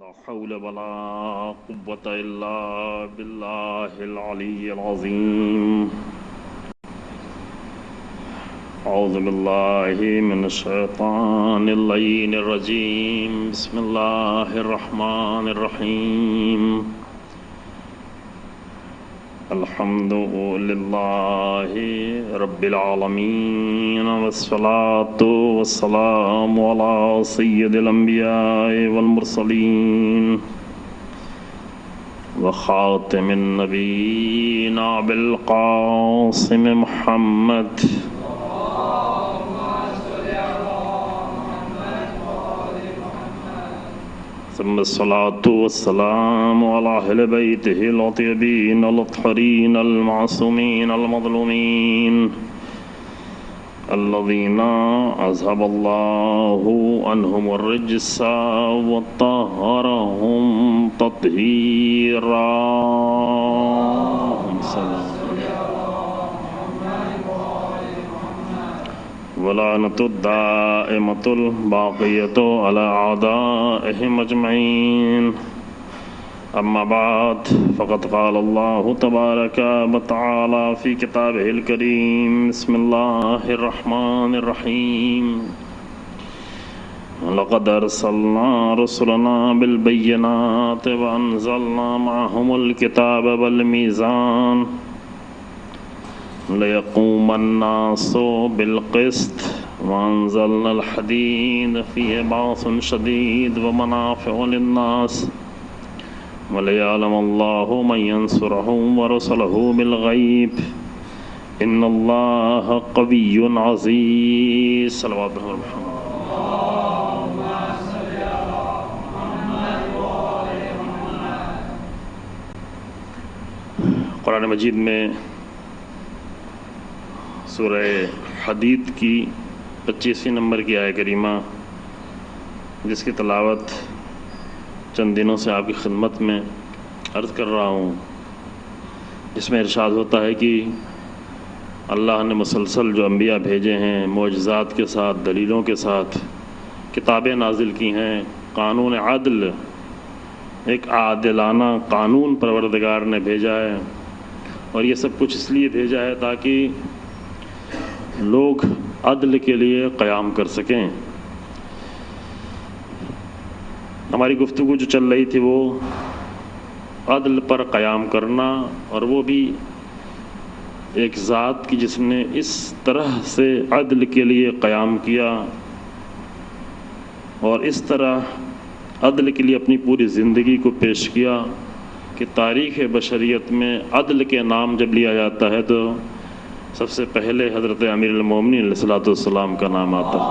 لا حول ولا قوة إلا بالله العلي العظيم. أعوذ بالله من الشيطان اللعين الرجيم. بسم الله الرحمن الرحيم. الحمد لله رب العالمين، والصلاة والسلام على سيد الأنبياء والمرسلين وخاتم النبيين أبي القاسم محمد ثم الصلاة والسلام على أهل بيته الطيبين الطاهرين المعصومين المظلومين الذين أذهب الله عنهم الرجس وطهرهم تطهيرا. ولعنة الدائمة الباقية على أعدائهم أجمعين. أما بعد، فقد قال الله تبارك وتعالى في كتابه الكريم. بسم الله الرحمن الرحيم. لقد أرسلنا رسلنا بالبينات وأنزلنا معهم الكتاب والميزان ليقوم الناس بالقسط وأنزلنا الحديد فيه بأس شديد ومنافع للناس وليعلم الله من ينصره ورسله بالغيب إن الله قوي عزيز. صلوات محمد. قرآن مجید میں سورہ حدید کی 25ویں نمبر کی آیہ کریمہ، جس کی تلاوت چند دنوں سے آپ کی خدمت میں عرض کر رہا ہوں، جس میں ارشاد ہوتا ہے کہ اللہ نے مسلسل جو انبیاء بھیجے ہیں معجزات کے ساتھ، دلیلوں کے ساتھ کتابیں نازل کی ہیں، قانون عدل، ایک عادلانہ قانون پروردگار نے بھیجا ہے، اور یہ سب کچھ اس لیے بھیجا ہے تاکہ لوگ عدل کے لیے قیام کر سکیں۔ ہماری گفتگو جو چل رہی تھی وہ عدل پر قیام کرنا، اور وہ بھی ایک ذات کی جس نے اس طرح سے عدل کے لیے قیام کیا اور اس طرح عدل کے لیے اپنی پوری زندگی کو پیش کیا کہ تاریخ بشریت میں عدل کے نام جب لیا جاتا ہے تو سب سے پہلے حضرت امیر المومنین علیہ الصلوۃ والسلام کا نام آتا ہے۔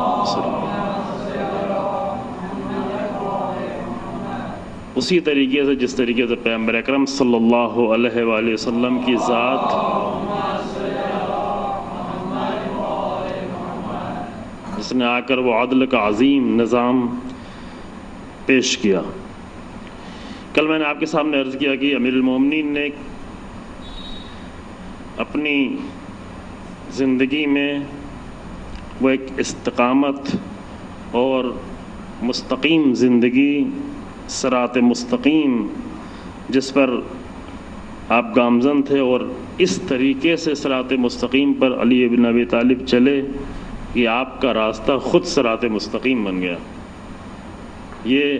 اسی طریقے سے جس طریقے سے پیغمبر اکرم صلی اللہ علیہ وآلہ وسلم کی ذات جس نے آ کر وہ عدل کا عظیم نظام پیش کیا۔ کل میں نے آپ کے سامنے عرض کیا کہ امیر المومنین نے اپنی زندگی میں وہ ایک استقامت اور مستقیم زندگی، صراط مستقیم جس پر آپ گامزن تھے، اور اس طریقے سے صراط مستقیم پر علی بن ابی طالب چلے کہ آپ کا راستہ خود صراط مستقیم بن گیا۔ یہ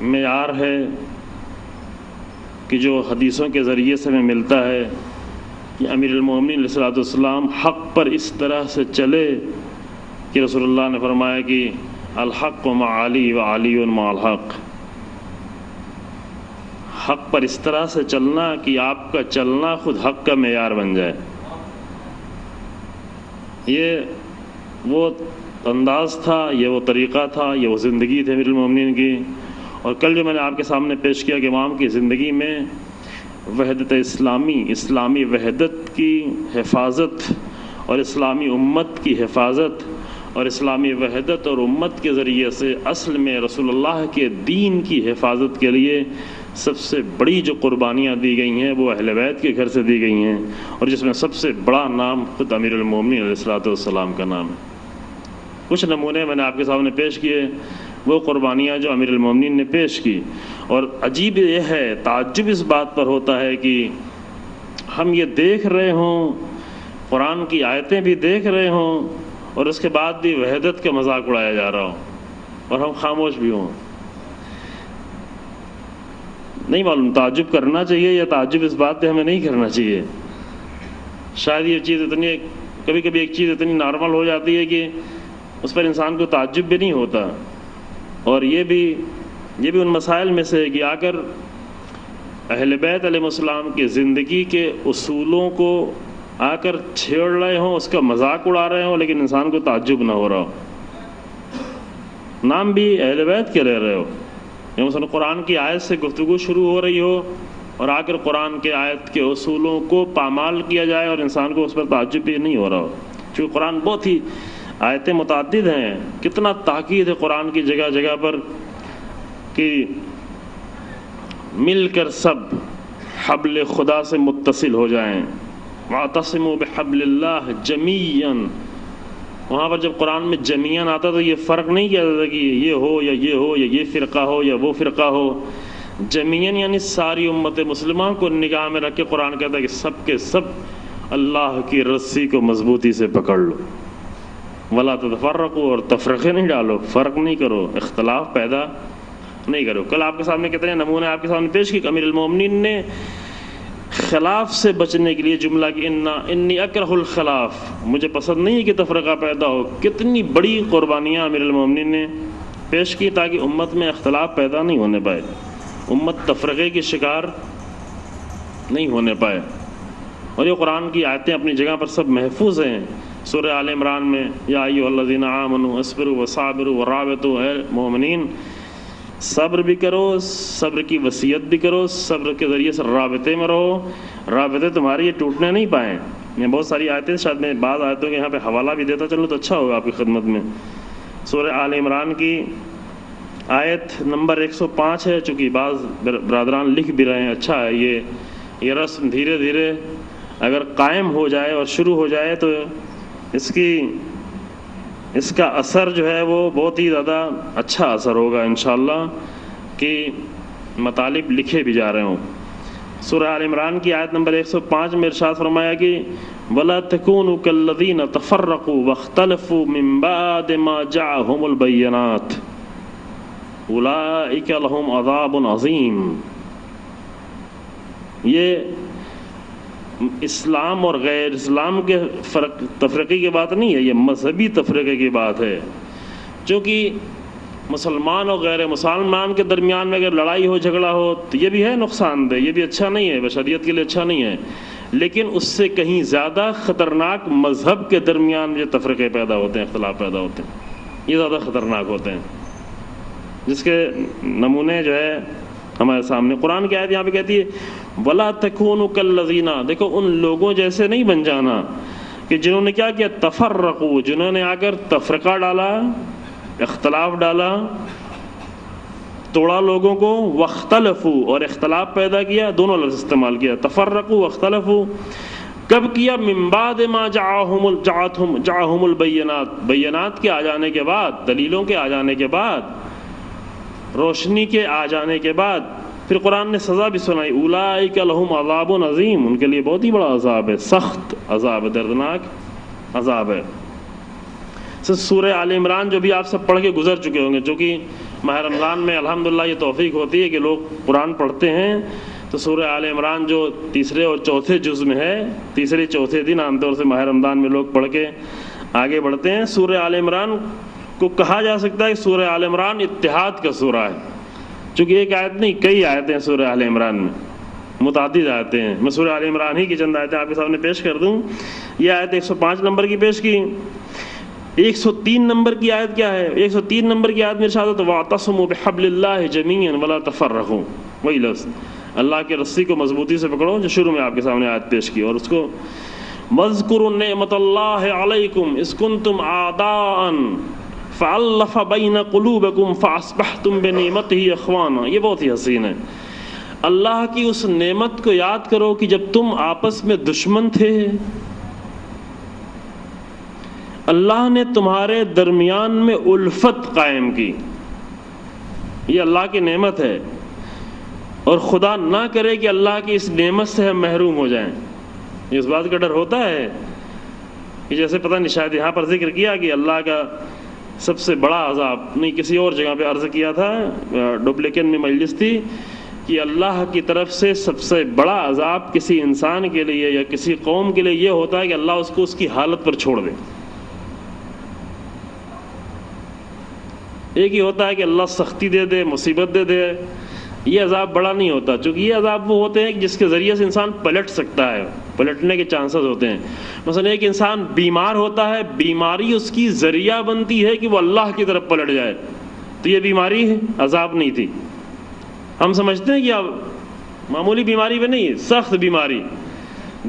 معیار ہے کہ جو حدیثوں کے ذریعے سے ہمیں ملتا ہے کہ امیر المومنین علیہ الصلوۃ والسلام حق پر اس طرح سے چلے کہ رسول اللہ نے فرمایا کہ الحق مع علی و علی مع الحق۔ حق پر اس طرح سے چلنا کہ آپ کا چلنا خود حق کا معیار بن جائے، یہ وہ انداز تھا، یہ وہ طریقہ تھا، یہ وہ زندگی تھی امیر المومنین کی۔ اور کل جو میں نے آپ کے سامنے پیش کیا کہ امام کی زندگی میں وحدت اسلامی وحدت کی حفاظت اور اسلامی امت کی حفاظت اور اسلامی وحدت اور امت کے ذریعے سے اصل میں رسول اللہ کے دین کی حفاظت کے لیے سب سے بڑی جو قربانیاں دی گئی ہیں وہ اہل بیت کے گھر سے دی گئی ہیں، اور جس میں سب سے بڑا نام خود امیر المومنین علیہ الصلوۃ والسلام کا نام ہے۔ کچھ نمونے میں نے آپ کے سامنے پیش کیے، وہ قربانیاں جو امیر المومنین نے پیش کی. اور عجیب یہ ہے، تعجب اس بات پر ہوتا ہے کہ ہم یہ دیکھ رہے ہوں، قرآن کی آیتیں بھی دیکھ رہے ہوں، اور اس کے بعد بھی وحدت کا مذاق اڑایا جا رہا ہو اور ہم خاموش بھی ہوں. نہیں معلوم تعجب کرنا چاہیے یا تعجب اس بات پہ ہمیں نہیں کرنا چاہیے. شاید یہ چیز اتنی، کبھی کبھی ایک چیز اتنی نارمل ہو جاتی ہے کہ اس پر انسان کو تعجب بھی نہیں ہوتا. اور یہ بھی ان مسائل میں سے ہے کہ اگر اہل بیت علیہ السلام کی زندگی کے اصولوں کو آ کر چھیڑ رہے ہوں، اس کا مذاق اڑا رہے ہوں، لیکن انسان کو تعجب نہ ہو رہا ہو، نام بھی اہل بیت کے لے رہے ہو، مثلا قرآن کی آیت سے گفتگو شروع ہو رہی ہو اور آ کر قرآن کے آیت کے اصولوں کو پامال کیا جائے اور انسان کو اس پر تعجب بھی نہیں ہو رہا ہو. چونکہ قرآن بہت ہی آیتیں متعدد ہیں، کتنا تاکید ہے قرآن کی جگہ جگہ پر کہ مل کر سب حبل خدا سے متصل ہو جائیں. واعتصموا بحبل اللہ جمیعا. وہاں پر جب قرآن میں جمیعاً آتا تو یہ فرق نہیں کیا جاتا کہ یہ ہو یا یہ ہو یا یہ فرقہ ہو یا وہ فرقہ ہو. جمیعاً یعنی ساری امت مسلمہ کو نگاہ میں رکھ کے قرآن کہتا ہے کہ سب کے سب اللہ کی رسی کو مضبوطی سے پکڑ لو. ولا تتفرقوا، اور تفرقے نہیں ڈالو، فرق نہیں کرو، اختلاف پیدا نہیں کرو. کل آپ کے سامنے کتنے نمونے آپ کے سامنے پیش کی. امیر المومنین نے خلاف سے بچنے کے لیے جملہ کہ انی اکرہ الخلاف، مجھے پسند نہیں ہے کہ تفرقہ پیدا ہو. کتنی بڑی قربانیاں امیر المومنین نے پیش کی تاکہ امت میں اختلاف پیدا نہیں ہونے پائے، امت تفرقے کی شکار نہیں ہونے پائے. اور یہ قرآن کی آیتیں اپنی جگہ پر سب محفوظ ہیں. سورہ آل عمران میں یا ایھا الذین آمنوا اصبروا وصابروا ورابطوا، اے مومنین صبر بھی کرو، صبر کی وصیت بھی کرو، صبر کے ذریعے سے رابطے میں رہو، رابطے تمہاری یہ ٹوٹنے نہیں پائیں. میں بہت ساری آیتیں، شاید میں بعض آیتوں کے یہاں پہ حوالہ بھی دیتا چلوں تو اچھا ہوگا آپ کی خدمت میں. سورہ آل عمران کی آیت نمبر 105 ہے. چونکہ بعض برادران لکھ بھی رہے ہیں، اچھا ہے یہ رسم دھیرے دھیرے اگر قائم ہو جائے اور شروع ہو جائے تو اس کا اثر جو ہے وہ بہت ہی زیادہ اچھا اثر ہوگا انشاءاللہ، کہ مطالب لکھے بھی جا رہے ہوں. سورہ آل عمران کی آیت نمبر 105 میں ارشاد فرمایا کہ وَلَا تَكُونُوا كَالَّذِينَ تَفَرَّقُوا وَاخْتَلَفُوا مِن بَعْدِ مَا جَاءَهُمُ الْبَيِّنَاتُ أُولَٰئِكَ لَهُمْ عَذَابٌ عَظِيمٌ. یہ اسلام اور غیر اسلام کے فرق تفرقے کی بات نہیں ہے، یہ مذہبی تفرقے کی بات ہے. چونکہ مسلمان اور غیر مسلمان کے درمیان میں اگر لڑائی ہو، جھگڑا ہو تو یہ بھی ہے نقصان دہ، یہ بھی اچھا نہیں ہے، بشریت کے لیے اچھا نہیں ہے. لیکن اس سے کہیں زیادہ خطرناک مذہب کے درمیان جو تفرقے پیدا ہوتے ہیں، اختلاف پیدا ہوتے ہیں، یہ زیادہ خطرناک ہوتے ہیں، جس کے نمونے جو ہے ہمارے سامنے. قرآن کی آیت یہاں پہ کہتی ہے وَلَا تَكُونُوا كَالَّذِينَ، دیکھو ان لوگوں جیسے نہیں بن جانا کہ جنہوں نے کیا کیا، تفرقوا، جنہوں نے آ کر تفرقہ ڈالا، اختلاف ڈالا، توڑا لوگوں کو، واختلفوا، اور اختلاف پیدا کیا. دونوں لفظ استعمال کیا، تفرقوا واختلفوا. کب کیا؟ من بعد ما جاءہم البینات، بینات کے آ جانے کے بعد، دلیلوں کے آ جانے کے بعد، روشنی کے آ جانے کے بعد. پھر قرآن نے سزا بھی سنائی، اولئک لہم عذاب عظیم، ان کے لیے بہت ہی بڑا عذاب ہے، سخت عذاب ہے، دردناک عذاب ہے. سورہ آل عمران جو بھی آپ سب پڑھ کے گزر چکے ہوں گے، جو کہ ماہ رمضان میں الحمدللہ یہ توفیق ہوتی ہے کہ لوگ قرآن پڑھتے ہیں، تو سورہ آل عمران جو تیسرے اور چوتھے جز میں ہے، تیسرے چوتھے دن عام طور سے ماہ رمضان میں لوگ پڑھ کے آگے بڑھتے ہیں. سورہ آل عمران کو کہا جا سکتا ہے کہ سورہ آل عمران اتحاد کا سورہ ہے، چونکہ ایک آیت نہیں، کئی آیتیں ہیں سورہ آل عمران میں، متعدد آیتیں ہیں. میں سورہ آل عمران ہی کی چند آیتیں آپ کے سامنے پیش کر دوں. یہ آیت 105 نمبر کی پیش کی. 103 نمبر کی آیت کیا ہے؟ 103 نمبر کی آیت میں ارشاد ہے تو وَاعْتَصِمُوا بِحَبْلِ اللَّهِ جَمِيعًا وَلَا تَفَرَّقُوا، وہی لفظ، اللہ کے رسی کو مضبوطی سے پکڑو، جو شروع میں آپ کے سامنے آیت پیش کی. اور اس کو وَاذْكُرُوا نِعْمَةَ اللَّهِ عَلَيْكُمْ إِذْ كُنْتُمْ أَعْدَاءً فَأَلَّفَ بَيْنَ قُلُوبِكُمْ فَأَصْبَحْتُمْ بِنِعْمَتِهِ إِخْوَانًا. یہ بہت ہی حسین ہے. اللہ کی اس نعمت کو یاد کرو کہ جب تم آپس میں دشمن تھے، اللہ نے تمہارے درمیان میں الفت قائم کی، یہ اللہ کی نعمت ہے، اور خدا نہ کرے کہ اللہ کی اس نعمت سے ہم محروم ہو جائیں۔ اس بات کا ڈر ہوتا ہے کہ جیسے پتہ نہیں شاید یہاں پر ذکر کیا کہ اللہ کا سب سے بڑا عذاب، نہیں کسی اور جگہ پہ عرض کیا تھا، ڈبلیکن میں مجلس تھی، کہ اللہ کی طرف سے سب سے بڑا عذاب کسی انسان کے لیے یا کسی قوم کے لیے یہ ہوتا ہے کہ اللہ اس کو اس کی حالت پر چھوڑ دے۔ ایک ہی ہوتا ہے کہ اللہ سختی دے دے، مصیبت دے دے، یہ عذاب بڑا نہیں ہوتا، چونکہ یہ عذاب وہ ہوتے ہیں جس کے ذریعے سے انسان پلٹ سکتا ہے، پلٹنے کے چانسز ہوتے ہیں۔ مثلا ایک انسان بیمار ہوتا ہے، بیماری اس کی ذریعہ بنتی ہے کہ وہ اللہ کی طرف پلٹ جائے، تو یہ بیماری عذاب نہیں تھی۔ ہم سمجھتے ہیں کہ اب معمولی بیماری پہ نہیں، سخت بیماری،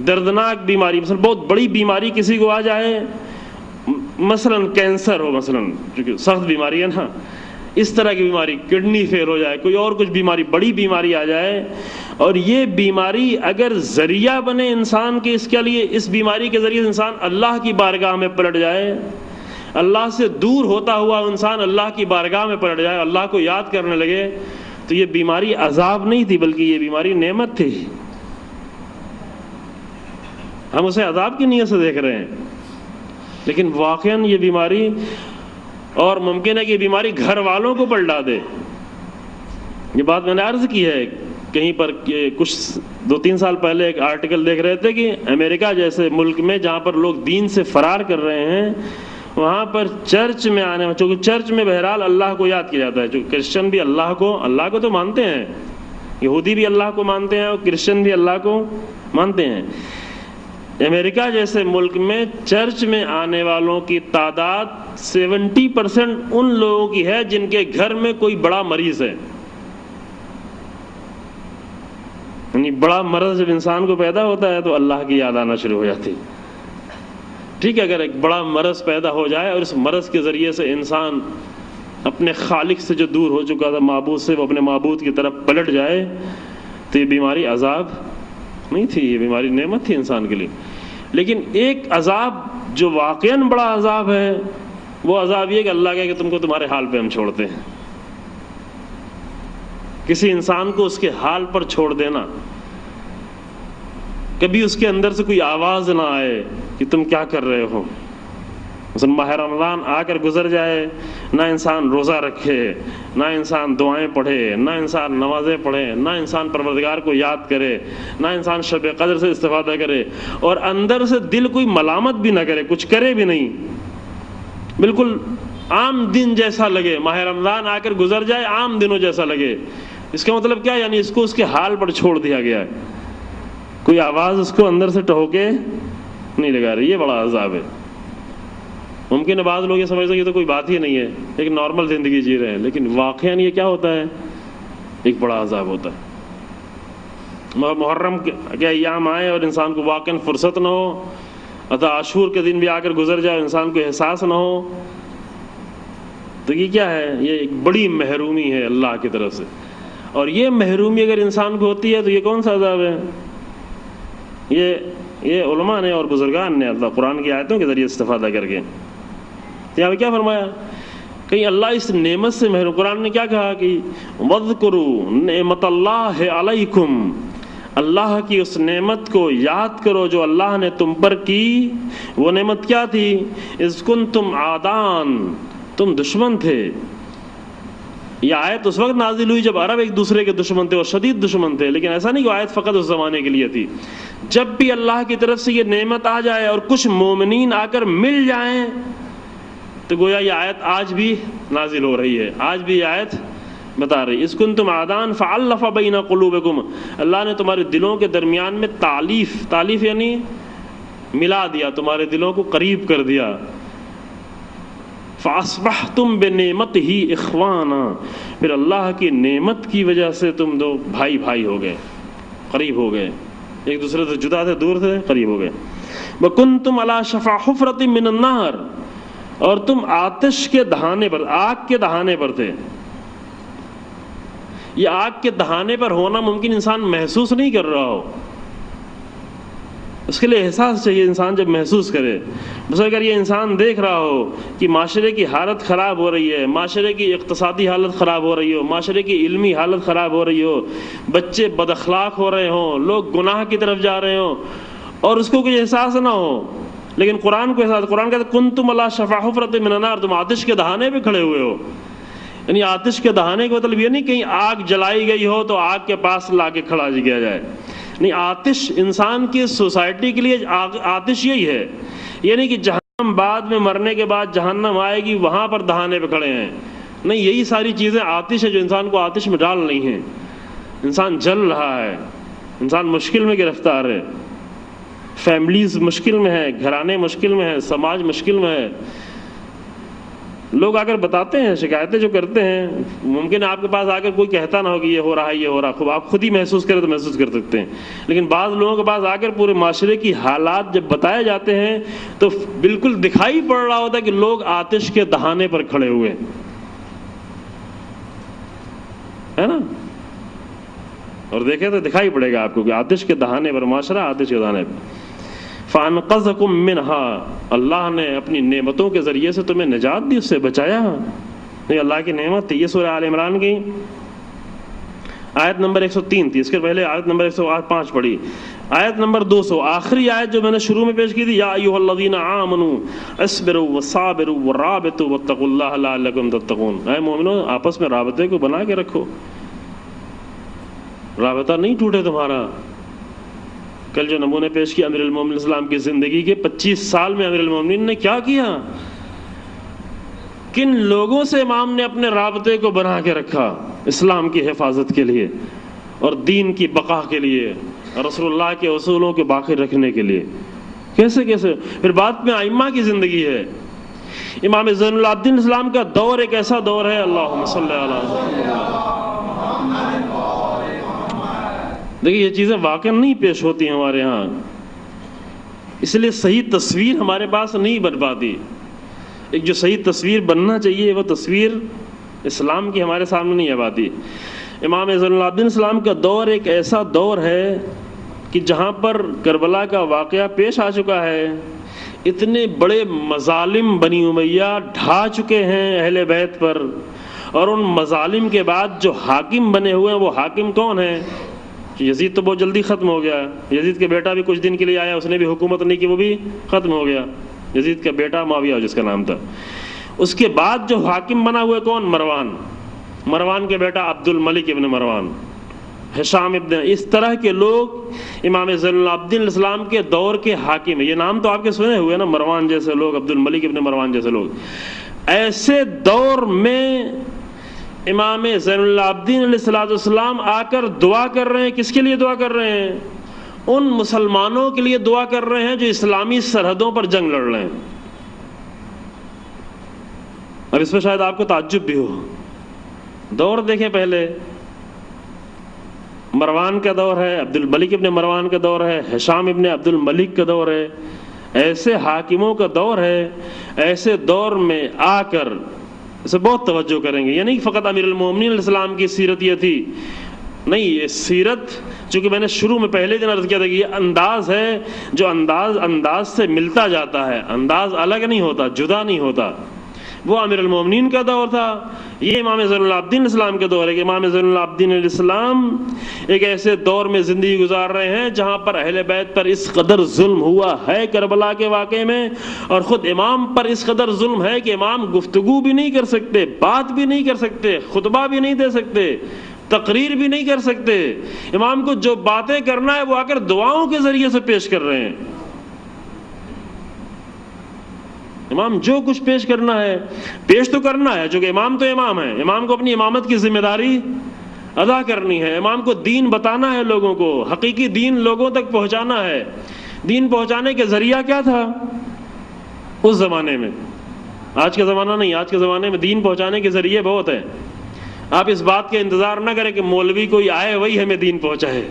دردناک بیماری، مثلا بہت بڑی بیماری کسی کو آ جائے، مثلا کینسر ہو، مثلا چونکہ سخت بیماری ہے نا، اس طرح کی بیماری، کڈنی فیل ہو جائے، کوئی اور کچھ بیماری، بڑی بیماری آ جائے، اور یہ بیماری اگر ذریعہ بنے انسان کے اس کے لیے، اس بیماری کے ذریعے انسان اللہ کی بارگاہ میں پلٹ جائے، اللہ سے دور ہوتا ہوا انسان اللہ کی بارگاہ میں پلٹ جائے، اللہ کو یاد کرنے لگے، تو یہ بیماری عذاب نہیں تھی بلکہ یہ بیماری نعمت تھی۔ ہم اسے عذاب کی نیت سے دیکھ رہے ہیں، لیکن واقعاً یہ بیماری، اور ممکن ہے کہ یہ بیماری گھر والوں کو پلٹا دے۔ یہ بات میں نے عرض کی ہے کہیں پر کہ کچھ 2-3 سال پہلے ایک آرٹیکل دیکھ رہے تھے کہ امریکہ جیسے ملک میں جہاں پر لوگ دین سے فرار کر رہے ہیں، وہاں پر چرچ میں آنے میں، چونکہ چرچ میں بہرحال اللہ کو یاد کیا جاتا ہے، چونکہ کرسچن بھی اللہ کو تو مانتے ہیں، یہودی بھی اللہ کو مانتے ہیں اور کرسچن بھی اللہ کو مانتے ہیں۔ امریکہ جیسے ملک میں چرچ میں آنے والوں کی تعداد 70% ان لوگوں کی ہے جن کے گھر میں کوئی بڑا مریض ہے۔ یعنی بڑا مرض جب انسان کو پیدا ہوتا ہے تو اللہ کی یاد آنا شروع ہو جاتی۔ ٹھیک ہے، اگر ایک بڑا مرض پیدا ہو جائے اور اس مرض کے ذریعے سے انسان اپنے خالق سے جو دور ہو چکا تھا، معبود سے، وہ اپنے معبود کی طرف پلٹ جائے، تو یہ بیماری عذاب نہیں تھی، یہ بیماری نعمت تھی انسان کے لیے۔ لیکن ایک عذاب جو واقعاً بڑا عذاب ہے، وہ عذاب یہ کہ اللہ کہے کہ تم کو تمہارے حال پہ ہم چھوڑتے ہیں۔ کسی انسان کو اس کے حال پر چھوڑ دینا، کبھی اس کے اندر سے کوئی آواز نہ آئے کہ تم کیا کر رہے ہو۔ مثلا ماہ رمضان آ کر گزر جائے، نہ انسان روزہ رکھے، نہ انسان دعائیں پڑھے، نہ انسان نمازیں پڑھے، نہ انسان پروردگار کو یاد کرے، نہ انسان شب قدر سے استفادہ کرے، اور اندر سے دل کوئی ملامت بھی نہ کرے، کچھ کرے بھی نہیں، بالکل عام دن جیسا لگے، ماہ رمضان آ کر گزر جائے عام دنوں جیسا لگے۔ اس کا مطلب کیا؟ یعنی اس کو اس کے حال پر چھوڑ دیا گیا ہے، کوئی آواز اس کو اندر سے ٹھوکے نہیں لگا رہی۔ یہ بڑا عذاب ہے۔ ممکن ہے بعض لوگ یہ سمجھتے ہیں کہ تو کوئی بات ہی نہیں ہے، ایک نارمل زندگی جی رہے ہیں، لیکن واقعاً یہ کیا ہوتا ہے؟ ایک بڑا عذاب ہوتا ہے۔ محرم کے ایام آئے اور انسان کو واقعاً فرصت نہ ہو، عطا عاشور کے دن بھی آ کر گزر جائے، انسان کو احساس نہ ہو، تو یہ کیا ہے؟ یہ ایک بڑی محرومی ہے اللہ کی طرف سے۔ اور یہ محرومی اگر انسان کو ہوتی ہے تو یہ کون سا عذاب ہے؟ یہ علماء نے اور بزرگان نے اللہ قرآن کی آیتوں کے ذریعے استفادہ کر کے یہاں پہ کیا فرمایا؟ کہیں اللہ اس نعمت سے محروم، قرآن نے کیا کہا کہ وَاذْكُرُوا نعمت اللہ علیکم، اللہ کی اس نعمت کو یاد کرو جو اللہ نے تم پر کی۔ وہ نعمت کیا تھی؟ اذ کنتم عادان، تم دشمن تھے۔ یہ آیت اس وقت نازل ہوئی جب عرب ایک دوسرے کے دشمن تھے اور شدید دشمن تھے، لیکن ایسا نہیں کہ آیت فقط اس زمانے کے لیے تھی۔ جب بھی اللہ کی طرف سے یہ نعمت آ جائے اور کچھ مومنین آ کر مل جائیں تو گویا یہ آیت آج بھی نازل ہو رہی ہے، آج بھی یہ آیت بتا رہی ہے۔ اذ کنتم عادان فألف بین قلوبکم، اللہ نے تمہارے دلوں کے درمیان میں تالیف یعنی ملا دیا، تمہارے دلوں کو قریب کر دیا۔ فَأَصْبَحْتُمْ بِنِعْمَتِهِ إِخْوَانًا، پھر اللہ کی نعمت کی وجہ سے تم دو بھائی ہو گئے، قریب ہو گئے، ایک دوسرے سے جدا تھے، دور تھے، قریب ہو گئے۔ وَكُنْتُمْ عَلَى شَفَا حُفْرَةٍ مِّنَ النَّارِ، اور تم آتش کے دہانے پر، آگ کے دہانے پر تھے۔ یہ آگ کے دہانے پر ہونا ممکن انسان محسوس نہیں کر رہا ہو، اس کے لیے احساس چاہیے انسان جب محسوس کرے. بس اگر یہ انسان دیکھ رہا ہو کہ معاشرے کی حالت خراب ہو رہی ہے، معاشرے کی اقتصادی حالت خراب ہو رہی ہو، معاشرے کی علمی حالت خراب ہو رہی ہو، بچے بد اخلاق ہو رہے ہوں، لوگ گناہ کی طرف جا رہے ہوں، اور اس کو کوئی احساس نہ ہو، لیکن قرآن کو احساس. قرآن کہتا ہے کنتم علی شفا حفرۃ من النار، تم آتش کے دہانے پہ کھڑے ہوئے ہو. یعنی آتش کے دہانے کا مطلب یہ نہیں کہیں آگ جلائی گئی ہو تو آگ کے پاس لا کے کھڑا کیا جائے. نہیں، آتش انسان کی سوسائٹی کے لیے آتش یہی ہے. یہ نہیں کہ جہنم بعد میں مرنے کے بعد جہنم آئے گی وہاں پر دہانے پہ کھڑے ہیں. نہیں، یہی ساری چیزیں آتش ہے جو انسان کو آتش میں ڈال رہی ہیں. انسان جل رہا ہے، انسان مشکل میں گرفتار ہے، فیملیز مشکل میں ہے، گھرانے مشکل میں ہے، سماج مشکل میں ہے. لوگ آ کر بتاتے ہیں، شکایتیں جو کرتے ہیں، ممکن ہے آپ کے پاس آ کر کوئی کہتا نہ ہو کہ یہ ہو رہا ہے، یہ ہو رہا ہے، آپ خود ہی محسوس کریں تو محسوس کر سکتے ہیں. لیکن بعض لوگوں کے پاس آ کر پورے معاشرے کی حالات جب بتائے جاتے ہیں تو بالکل دکھائی پڑ رہا ہوتا ہے کہ لوگ آتش کے دہانے پر کھڑے ہوئے ہے نا. اور دیکھیں تو دکھائی پڑے گا آپ کو کہ آتش کے دہانے پر معاشرہ، آتش کے دہانے پر. فَأَنْقَذَكُم مِّنْهَا، اللہ نے اپنی نعمتوں کے ذریعے سے تمہیں نجات دی، اس سے بچایا. یہ اللہ کی نعمت تھی. یہ سورہ آل عمران کی آیت نمبر 103 تھی. اس کے پہلے آیت نمبر 105 پڑھی. آیت نمبر 200 آخری آیت جو میں نے شروع میں پیش کی تھی، یا ایھا الذین آمنوا اصبروا وصابروا ورابطوا واتقوا اللہ لعلکم تتقون. اے مومنو، آپس میں رابطے کو بنا کے رکھو، رابطہ نہیں ٹوٹے تمہارا. کل جو نمونے پیش کیا امیر المومنین اسلام کی زندگی کے 25 سال میں امیر المومنین نے کیا کیا، کن لوگوں سے امام نے اپنے رابطے کو بنا کے رکھا اسلام کی حفاظت کے لیے اور دین کی بقا کے لیے اور رسول اللہ کے اصولوں کے باقی رکھنے کے لیے. کیسے کیسے. پھر بعد میں ائمہ کی زندگی ہے. امام زین العابدین اسلام کا دور ایک ایسا دور ہے، اللہم صلی علی محمد. دیکھیے یہ چیزیں واقع نہیں پیش ہوتی ہمارے ہاں، اس لیے صحیح تصویر ہمارے پاس نہیں بن پاتی. ایک جو صحیح تصویر بننا چاہیے وہ تصویر اسلام کی ہمارے سامنے نہیں آ پاتی. امام زین العابدین اسلام کا دور ایک ایسا دور ہے کہ جہاں پر کربلا کا واقعہ پیش آ چکا ہے، اتنے بڑے مظالم بنی امیہ ڈھا چکے ہیں اہل بیت پر، اور ان مظالم کے بعد جو حاکم بنے ہوئے ہیں وہ حاکم کون ہیں؟ یزید تو بہت جلدی ختم ہو گیا. یزید کے بیٹا بھی کچھ دن کے لیے آیا، اس نے بھی حکومت نہیں کی، وہ بھی ختم ہو گیا. یزید کا بیٹا معاویہ جس کا نام تھا. اس کے بعد جو حاکم بنا ہوا کون؟ مروان کے بیٹا عبد الملک ابن مروان، ہشام ابن، اس طرح کے لوگ امام زین العابدین الاسلام کے دور کے حاکم ہیں. یہ نام تو آپ کے سنے ہوئے نا، مروان جیسے لوگ، عبد الملک ابن مروان جیسے لوگ. ایسے دور میں امام زین العابدین علیہ السلام آ کر دعا کر رہے ہیں. کس کے لیے دعا کر رہے ہیں؟ ان مسلمانوں کے لیے دعا کر رہے ہیں جو اسلامی سرحدوں پر جنگ لڑ رہے ہیں. اب اس پہ شاید آپ کو تعجب بھی ہو. دور دیکھیں، پہلے مروان کا دور ہے، عبد الملک ابن مروان کا دور ہے، ہشام ابن عبد الملک کا دور ہے. ایسے حاکموں کا دور ہے. ایسے دور میں آ کر اسے بہت توجہ کریں گے. یعنی فقط امیر المومنین علیہ السلام کی سیرت یہ تھی نہیں، یہ سیرت چونکہ میں نے شروع میں پہلے دن عرض کیا تھا کہ یہ انداز ہے جو انداز سے ملتا جاتا ہے، انداز الگ نہیں ہوتا، جدا نہیں ہوتا. وہ امیر المومنین کا دور تھا، یہ امام زین العابدین اسلام کا دور ہے کہ امام زین العابدین علیہ السلام ایک ایسے دور میں زندگی گزار رہے ہیں جہاں پر اہل بیت پر اس قدر ظلم ہوا ہے کربلا کے واقعے میں، اور خود امام پر اس قدر ظلم ہے کہ امام گفتگو بھی نہیں کر سکتے، بات بھی نہیں کر سکتے، خطبہ بھی نہیں دے سکتے، تقریر بھی نہیں کر سکتے. امام کو جو باتیں کرنا ہے وہ آ کر دعاؤں کے ذریعے سے پیش کر رہے ہیں. امام جو کچھ پیش کرنا ہے پیش تو کرنا ہے، چونکہ امام تو امام ہے، امام کو اپنی امامت کی ذمہ داری ادا کرنی ہے. امام کو دین بتانا ہے، لوگوں کو حقیقی دین لوگوں تک پہنچانا ہے. دین پہنچانے کے ذریعہ کیا تھا اس زمانے میں؟ آج کا زمانہ نہیں، آج کے زمانے میں دین پہنچانے کے ذریعے بہت ہے. آپ اس بات کا انتظار نہ کریں کہ مولوی کوئی آئے وہی ہمیں دین پہنچائے.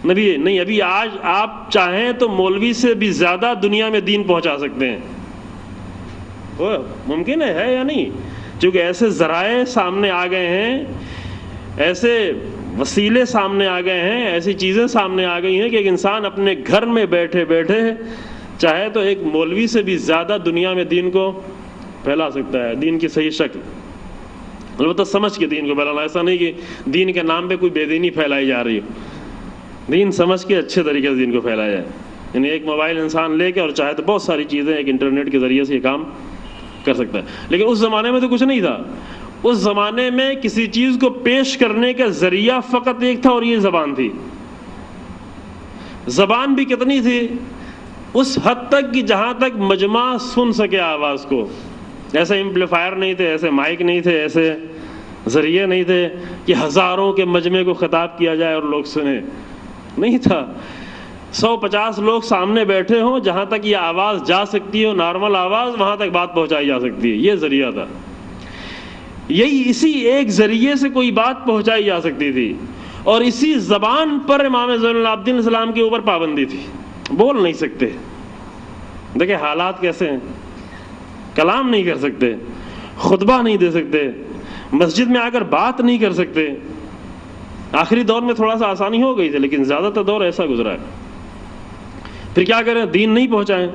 نبی نہیں، ابھی آج آپ چاہیں تو مولوی سے بھی زیادہ دنیا میں دین پہنچا سکتے ہیں. وہ ممکن ہے یا نہیں؟ چونکہ ایسے ذرائع سامنے آ گئے ہیں، ایسے وسیلے سامنے آ گئے ہیں، ایسی چیزیں سامنے آ گئی ہیں کہ ایک انسان اپنے گھر میں بیٹھے بیٹھے چاہے تو ایک مولوی سے بھی زیادہ دنیا میں دین کو پھیلا سکتا ہے، دین کی صحیح شکل، البتہ سمجھ کے دین کو پھیلانا، ایسا نہیں کہ دین کے نام پہ کوئی بے دینی پھیلائی جا رہی ہو، دین سمجھ کے اچھے طریقے سے دین کو پھیلایا جائے. یعنی ایک موبائل انسان لے کے اور چاہے تو بہت ساری چیزیں ایک انٹرنیٹ کے ذریعے سے یہ کام کر سکتا ہے. لیکن اس زمانے میں تو کچھ نہیں تھا. اس زمانے میں کسی چیز کو پیش کرنے کا ذریعہ فقط ایک تھا اور یہ زبان تھی. زبان بھی کتنی تھی؟ اس حد تک کہ جہاں تک مجمع سن سکے آواز کو. ایسے ایمپلیفائر نہیں تھے، ایسے مائک نہیں تھے، ایسے ذریعے نہیں تھے کہ ہزاروں کے مجمع کو خطاب کیا جائے اور لوگ سنیں. نہیں تھا. 150 لوگ سامنے بیٹھے ہوں، جہاں تک یہ آواز جا سکتی ہو، نارمل آواز، وہاں تک بات پہنچائی جا سکتی ہے. یہ ذریعہ تھا. یہی اسی ایک ذریعے سے کوئی بات پہنچائی جا سکتی تھی، اور اسی زبان پر امام زین العابدین علیہ السلام کے اوپر پابندی تھی. بول نہیں سکتے. دیکھیں حالات کیسے ہیں. کلام نہیں کر سکتے، خطبہ نہیں دے سکتے، مسجد میں آ کر بات نہیں کر سکتے. آخری دور میں تھوڑا سا آسانی ہو گئی تھی، لیکن زیادہ تر دور ایسا گزرا ہے. پھر کیا کریں؟ دین نہیں پہنچائیں.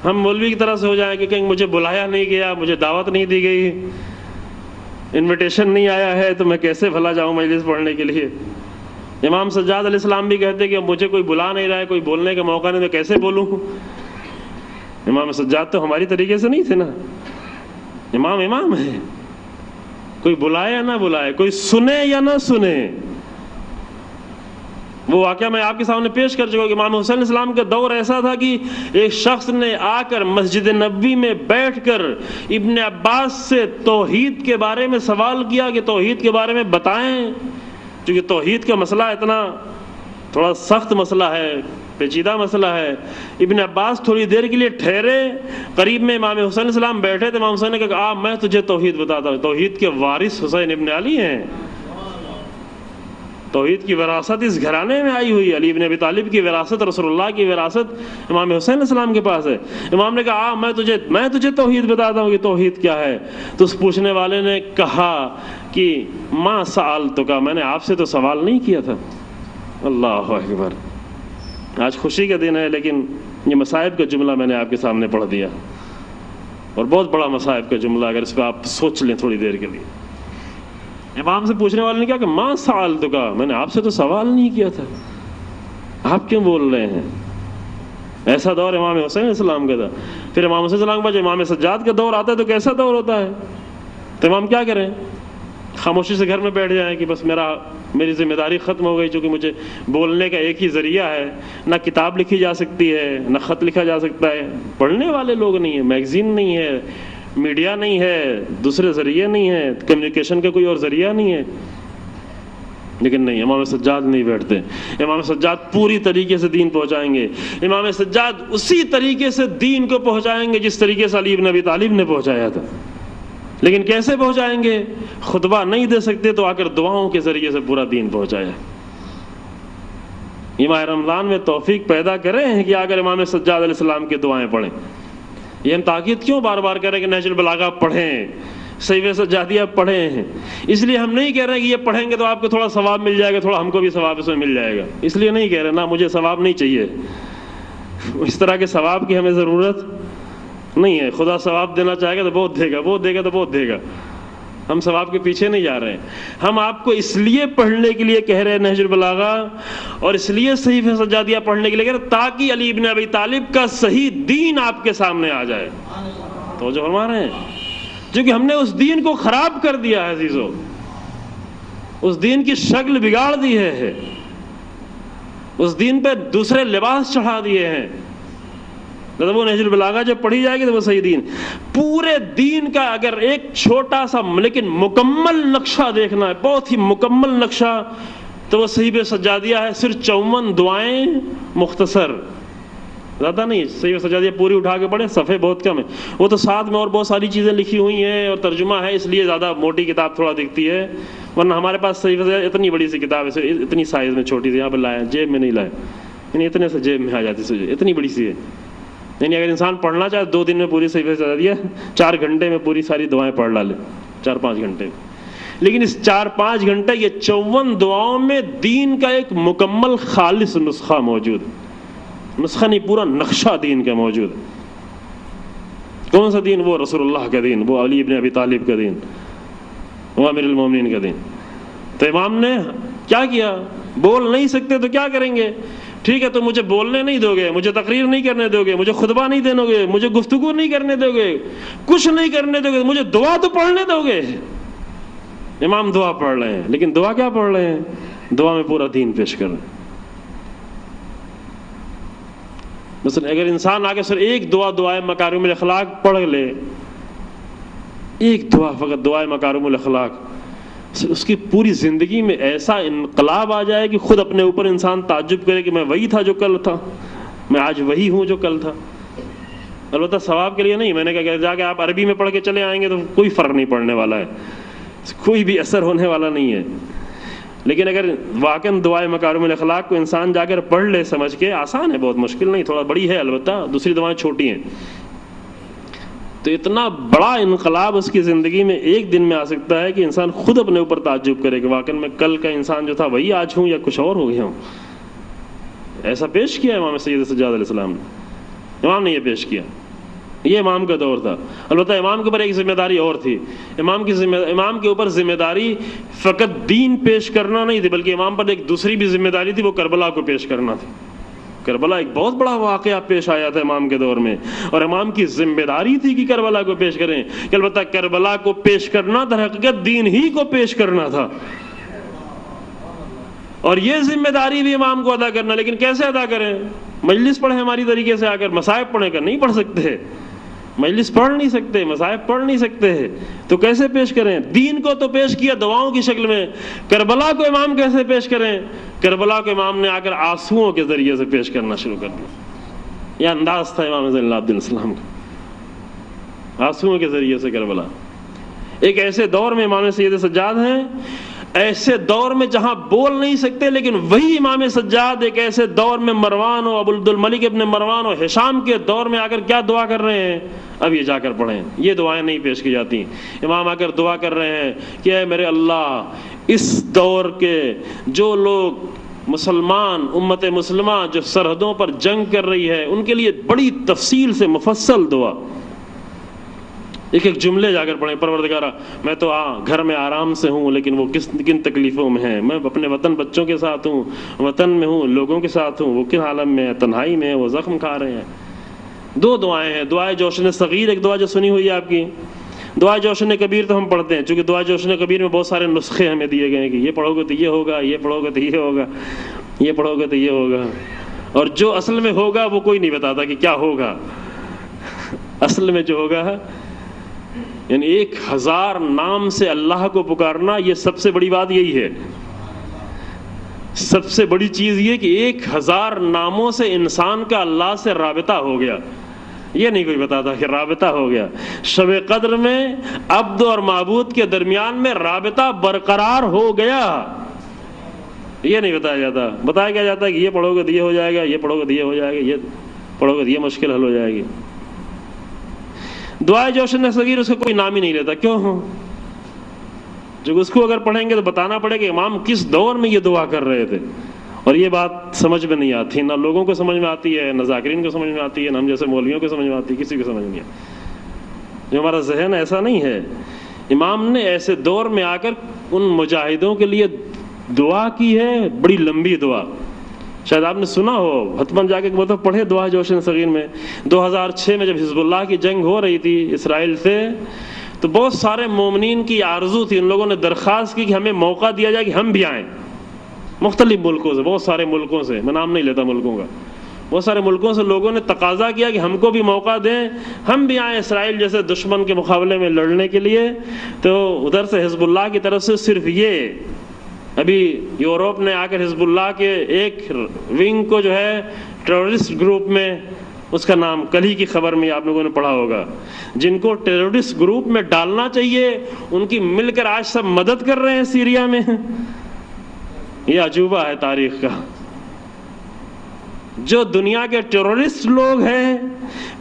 ہم مولوی کی طرح سے ہو جائیں کہ کہیں مجھے بلایا نہیں گیا، مجھے دعوت نہیں دی گئی، انویٹیشن نہیں آیا ہے، تو میں کیسے بھلا جاؤں مجلس پڑھنے کے لیے. امام سجاد علیہ السلام بھی کہتے کہ مجھے کوئی بلا نہیں رہا ہے، کوئی بولنے کا موقع نہیں، میں کیسے بولوں. امام سجاد تو ہماری طریقے سے نہیں تھے نا. امام ہے. کوئی بلائے یا نہ بلائے، کوئی سنے یا نہ سنے. وہ واقعہ میں آپ کے سامنے پیش کر چکا کہ امام حسین علیہ السلام کا دور ایسا تھا کہ ایک شخص نے آ کر مسجد نبوی میں بیٹھ کر ابن عباس سے توحید کے بارے میں سوال کیا کہ توحید کے بارے میں بتائیں، کیونکہ توحید کا مسئلہ اتنا تھوڑا سخت مسئلہ ہے، پیچیدہ مسئلہ ہے. ابن عباس تھوڑی دیر کے لیے ٹھہرے، قریب میں امام حسین علیہ السلام بیٹھے تھے. امام حسین نے کہا میں تجھے توحید بتاتا ہوں. توحید کے وارث حسین ابن علی ہیں. توحید کی وراثت اس گھرانے میں آئی ہوئی ہے. علی ابن ابی طالب کی وراثت، رسول اللہ کی وراثت امام حسین علیہ السلام کے پاس ہے. امام نے کہا میں تجھے توحید بتاتا ہوں کہ توحید کیا ہے. تو اس پوچھنے والے نے کہا کہ ما سألتک، میں نے آپ سے تو سوال نہیں کیا تھا. اللہ اکبر. آج خوشی کا دن ہے، لیکن یہ مصائب کا جملہ میں نے آپ کے سامنے پڑھ دیا، اور بہت بڑا مصائب کا جملہ، اگر اس پہ آپ سوچ لیں تھوڑی دیر کے لیے. امام سے پوچھنے والے نے کہا کہ ما سألتک، میں نے آپ سے تو سوال نہیں کیا تھا، آپ کیوں بول رہے ہیں. ایسا دور امام حسین علیہ السلام کا تھا. پھر امام حسین علیہ السلام کا جو امام سجاد کا دور آتا ہے تو کیسا دور ہوتا ہے. تو امام کیا کریں؟ خاموشی سے گھر میں بیٹھ جائیں کہ بس میری ذمہ داری ختم ہو گئی، چونکہ مجھے بولنے کا ایک ہی ذریعہ ہے. نہ کتاب لکھی جا سکتی ہے، نہ خط لکھا جا سکتا ہے، پڑھنے والے لوگ نہیں ہیں، میگزین نہیں ہے، میڈیا نہیں ہے، دوسرے ذریعے نہیں ہے، کمیونیکیشن کا کوئی اور ذریعہ نہیں ہے. لیکن نہیں، امام سجاد نہیں بیٹھتے. امام سجاد پوری طریقے سے دین پہنچائیں گے. امام سجاد اسی طریقے سے دین کو پہنچائیں گے جس طریقے سے علی بن ابی طالب نے پہنچایا تھا. لیکن کیسے پہنچائیں گے؟ خطبہ نہیں دے سکتے تو آ کر دعاؤں کے ذریعے سے پورا دین پہنچایا. یہ ماہ رمضان میں توفیق پیدا کرے ہیں کہ آ کر امام سجاد علیہ السلام کی دعائیں پڑھیں. یہ ہم تاکید کیوں بار بار کریں کہ نہج البلاغہ پڑھیں، صحیفہ سجادیہ پڑھیں ہیں؟ اس لیے ہم نہیں کہہ رہے کہ یہ پڑھیں گے تو آپ کو تھوڑا ثواب مل جائے گا، تھوڑا ہم کو بھی ثواب اس میں مل جائے گا، اس لیے نہیں کہہ رہے. نہ، مجھے ثواب نہیں چاہیے، اس طرح کے ثواب کی ہمیں ضرورت نہیں ہے. خدا ثواب دینا چاہے گا تو بہت دے گا، بہت دے گا تو بہت دے گا. ہم ثواب کے پیچھے نہیں جا رہے ہیں. ہم آپ کو اس لیے پڑھنے کے لیے کہہ رہے ہیں نہج البلاغہ، اور اس لیے صحیفہ سجادیہ پڑھنے کے لیے کہہ رہے ہیں تاکہ علی ابن ابی طالب کا صحیح دین آپ کے سامنے آ جائے. توجہ فرما رہے ہیں؟ کیونکہ ہم نے اس دین کو خراب کر دیا ہے عزیزو، اس دین کی شکل بگاڑ دی ہے، اس دین پہ دوسرے لباس چڑھا دیے ہیں. مطلب وہ نہج البلاغہ جب پڑھی جائے گی تو وہ صحیح دین، پورے دین کا اگر ایک چھوٹا سا لیکن مکمل نقشہ دیکھنا ہے، بہت ہی مکمل نقشہ، تو وہ صحیفہ سجادیہ ہے. صرف 54 دعائیں، مختصر، زیادہ نہیں. صحیفہ سجادیہ پوری اٹھا کے پڑھیں، صفحے بہت کم ہیں. وہ تو ساتھ میں اور بہت ساری چیزیں لکھی ہوئی ہیں اور ترجمہ ہے، اس لیے زیادہ موٹی کتاب تھوڑا دکھتی ہے. ورنہ ہمارے پاس صحیفہ سجادیہ اتنی بڑی سی کتاب ہے، اتنی سائز میں چھوٹی سی، یہاں پہ لائے، جیب میں نہیں لائے، یعنی اتنے سے جیب میں آ جاتی، اتنی بڑی سی ہے. یعنی اگر انسان پڑھنا چاہے 2 دن میں پوری صحیفہ سجادیہ 4 گھنٹے میں پوری ساری دعائیں پڑھ ڈالے، 4-5 گھنٹے میں. لیکن اس 4-5 گھنٹے یہ 54 دعاؤں میں دین کا ایک مکمل خالص نسخہ موجود ہے. نسخہ نہیں، پورا نقشہ دین کا موجود ہے. کون سا دین؟ وہ رسول اللہ کا دین، وہ علی ابن ابی طالب کا دین، وہ امیر المومنین کا دین. تو امام نے کیا کیا؟ بول نہیں سکتے تو کیا کریں گے؟ ٹھیک ہے، تو مجھے بولنے نہیں دو گے، مجھے تقریر نہیں کرنے دو گے، مجھے خطبہ نہیں دینے گے، مجھے گفتگو نہیں کرنے دو گے، کچھ نہیں کرنے دو گے، مجھے دعا تو پڑھنے دو گے. امام دعا پڑھ رہے ہیں، لیکن دعا کیا پڑھ رہے ہیں؟ دعا میں پورا دین پیش کر رہے ہیں. مثلا اگر انسان آگے صرف ایک دعائے مکارم الاخلاق پڑھ لے، ایک دعا فقط دعائے مکارم الاخلاق، اس کی پوری زندگی میں ایسا انقلاب آ جائے کہ خود اپنے اوپر انسان تعجب کرے کہ میں وہی تھا جو کل تھا، میں آج وہی ہوں جو کل تھا. البتہ ثواب کے لیے نہیں، میں نے کہا کہ جا کے آپ عربی میں پڑھ کے چلے آئیں گے تو کوئی فرق نہیں پڑنے والا ہے، کوئی بھی اثر ہونے والا نہیں ہے. لیکن اگر واقعاً دعائے مکارم الاخلاق کو انسان جا کر پڑھ لے سمجھ کے، آسان ہے، بہت مشکل نہیں، تھوڑا بڑی ہے البتہ، دوسری دعائیں چھوٹی ہیں، تو اتنا بڑا انقلاب اس کی زندگی میں ایک دن میں آ سکتا ہے کہ انسان خود اپنے اوپر تعجب کرے کہ واقعاً میں کل کا انسان جو تھا وہی آج ہوں یا کچھ اور ہو گیا ہوں. ایسا پیش کیا امام سید سجاد علیہ السلام نے. امام نے یہ پیش کیا، یہ امام کا دور تھا. البتہ امام کے اوپر ایک ذمہ داری اور تھی. امام کے اوپر ذمہ داری فقط دین پیش کرنا نہیں تھی، بلکہ امام پر ایک دوسری بھی ذمہ داری تھی، وہ کربلا کو پیش کرنا تھی. کربلا ایک بہت بڑا واقعہ پیش آیا تھا امام کے دور میں، اور امام کی ذمہ داری تھی کہ کربلا کو پیش کریں. کہ البتہ کربلا کو پیش کرنا در حقیقت دین ہی کو پیش کرنا تھا، اور یہ ذمہ داری بھی امام کو ادا کرنا. لیکن کیسے ادا کریں؟ مجلس پڑھیں ہماری طریقے سے، آ کر مصائب پڑھیں کر نہیں پڑھ سکتے، مجلس پڑھ نہیں سکتے، مصائب پڑھ نہیں سکتے، تو کیسے پیش کریں؟ دین کو تو پیش کیا دعاؤں کی شکل میں، کربلا کو امام کیسے پیش کریں؟ کربلا کو امام نے آ کر آنسوؤں کے ذریعے سے پیش کرنا شروع کر دیا. یہ انداز تھا امام زین العابدین السلام کا، آنسوؤں کے ذریعے سے کربلا. ایک ایسے دور میں امام سید سجاد ہیں، ایسے دور میں جہاں بول نہیں سکتے، لیکن وہی امام سجاد ایک ایسے دور میں مروان و عبد الملک ابن مروان و ہشام کے دور میں آ کر کیا دعا کر رہے ہیں؟ اب یہ جا کر پڑھیں، یہ دعائیں نہیں پیش کی جاتی. امام آ کر دعا کر رہے ہیں کہ اے میرے اللہ، اس دور کے جو لوگ مسلمان امت مسلمہ جو سرحدوں پر جنگ کر رہی ہے، ان کے لیے بڑی تفصیل سے مفصل دعا، ایک ایک جملے جا کر پڑھیں. پروردگارہ، میں تو گھر میں آرام سے ہوں، لیکن وہ کن تکلیفوں میں ہیں. میں اپنے وطن بچوں کے ساتھ ہوں، وطن میں ہوں، لوگوں کے ساتھ ہوں، وہ کن عالم میں ہے، تنہائی میں ہے، وہ زخم کھا رہے ہیں. دو دعائیں ہیں، دعائے جوشن صغیر، ایک دعا جو سنی ہوئی ہے آپ کی، دعائے جوشن کبیر تو ہم پڑھتے ہیں، چونکہ دعائے جوشن کبیر میں بہت سارے نسخے ہمیں دیے گئے ہیں کہ یہ پڑھو گے تو یہ ہوگا، یہ پڑھو گے تو یہ ہوگا، یہ پڑھو گے تو یہ ہوگا، اور جو اصل میں ہوگا وہ کوئی نہیں بتاتا کہ کیا ہوگا. اصل میں جو ہوگا، یعنی 1000 نام سے اللہ کو پکارنا، یہ سب سے بڑی بات یہی ہے. سب سے بڑی چیز یہ کہ 1000 ناموں سے انسان کا اللہ سے رابطہ ہو گیا. یہ نہیں کوئی بتاتا کہ رابطہ ہو گیا. شب قدر میں عبد اور معبود کے درمیان میں رابطہ برقرار ہو گیا، یہ نہیں بتایا جاتا. بتایا کیا جاتا ہے کہ یہ پڑھو گے تو یہ ہو جائے گا، یہ پڑھو گے تو یہ ہو جائے گا، یہ پڑھو گے تو یہ مشکل حل ہو جائے گی. دعائے جوشن صغیر اس کا کوئی نام ہی نہیں لیتا. کیوں ہو؟ جو اس کو اگر پڑھیں گے تو بتانا پڑے کہ امام کس دور میں یہ دعا کر رہے تھے، اور یہ بات سمجھ میں نہیں آتی، نہ لوگوں کو سمجھ میں آتی ہے، نہ ذاکرین کو سمجھ میں آتی ہے، نہ ہم جیسے مولویوں کو سمجھ میں آتی ہے، کسی کو سمجھ نہیں آتی. جو ہمارا ذہن ایسا نہیں ہے. امام نے ایسے دور میں آ کر ان مجاہدوں کے لیے دعا کی ہے، بڑی لمبی دعا. شاید آپ نے سنا ہو، حتمن جا کے مطلب پڑھے دعا جوشن صغیر میں. 2006 میں جب حزب اللہ کی جنگ ہو رہی تھی اسرائیل سے، تو بہت سارے مومنین کی آرزو تھی، ان لوگوں نے درخواست کی کہ ہمیں موقع دیا جائے کہ ہم بھی آئیں. مختلف ملکوں سے، بہت سارے ملکوں سے، میں نام نہیں لیتا ملکوں کا، بہت سارے ملکوں سے لوگوں نے تقاضا کیا کہ ہم کو بھی موقع دیں، ہم بھی آئیں اسرائیل جیسے دشمن کے مقابلے میں لڑنے کے لیے. تو ادھر سے حزب اللہ کی طرف سے صرف یہ، ابھی یورپ نے آ کر حزب اللہ کے ایک ونگ کو جو ہے ٹیررسٹ گروپ میں، اس کا نام کل ہی کی خبر میں آپ لوگوں نے پڑھا ہوگا، جن کو ٹیررسٹ گروپ میں ڈالنا چاہیے ان کی مل کر آج سب مدد کر رہے ہیں سیریا میں. یہ عجوبہ ہے تاریخ کا. جو دنیا کے ٹیررسٹ لوگ ہیں،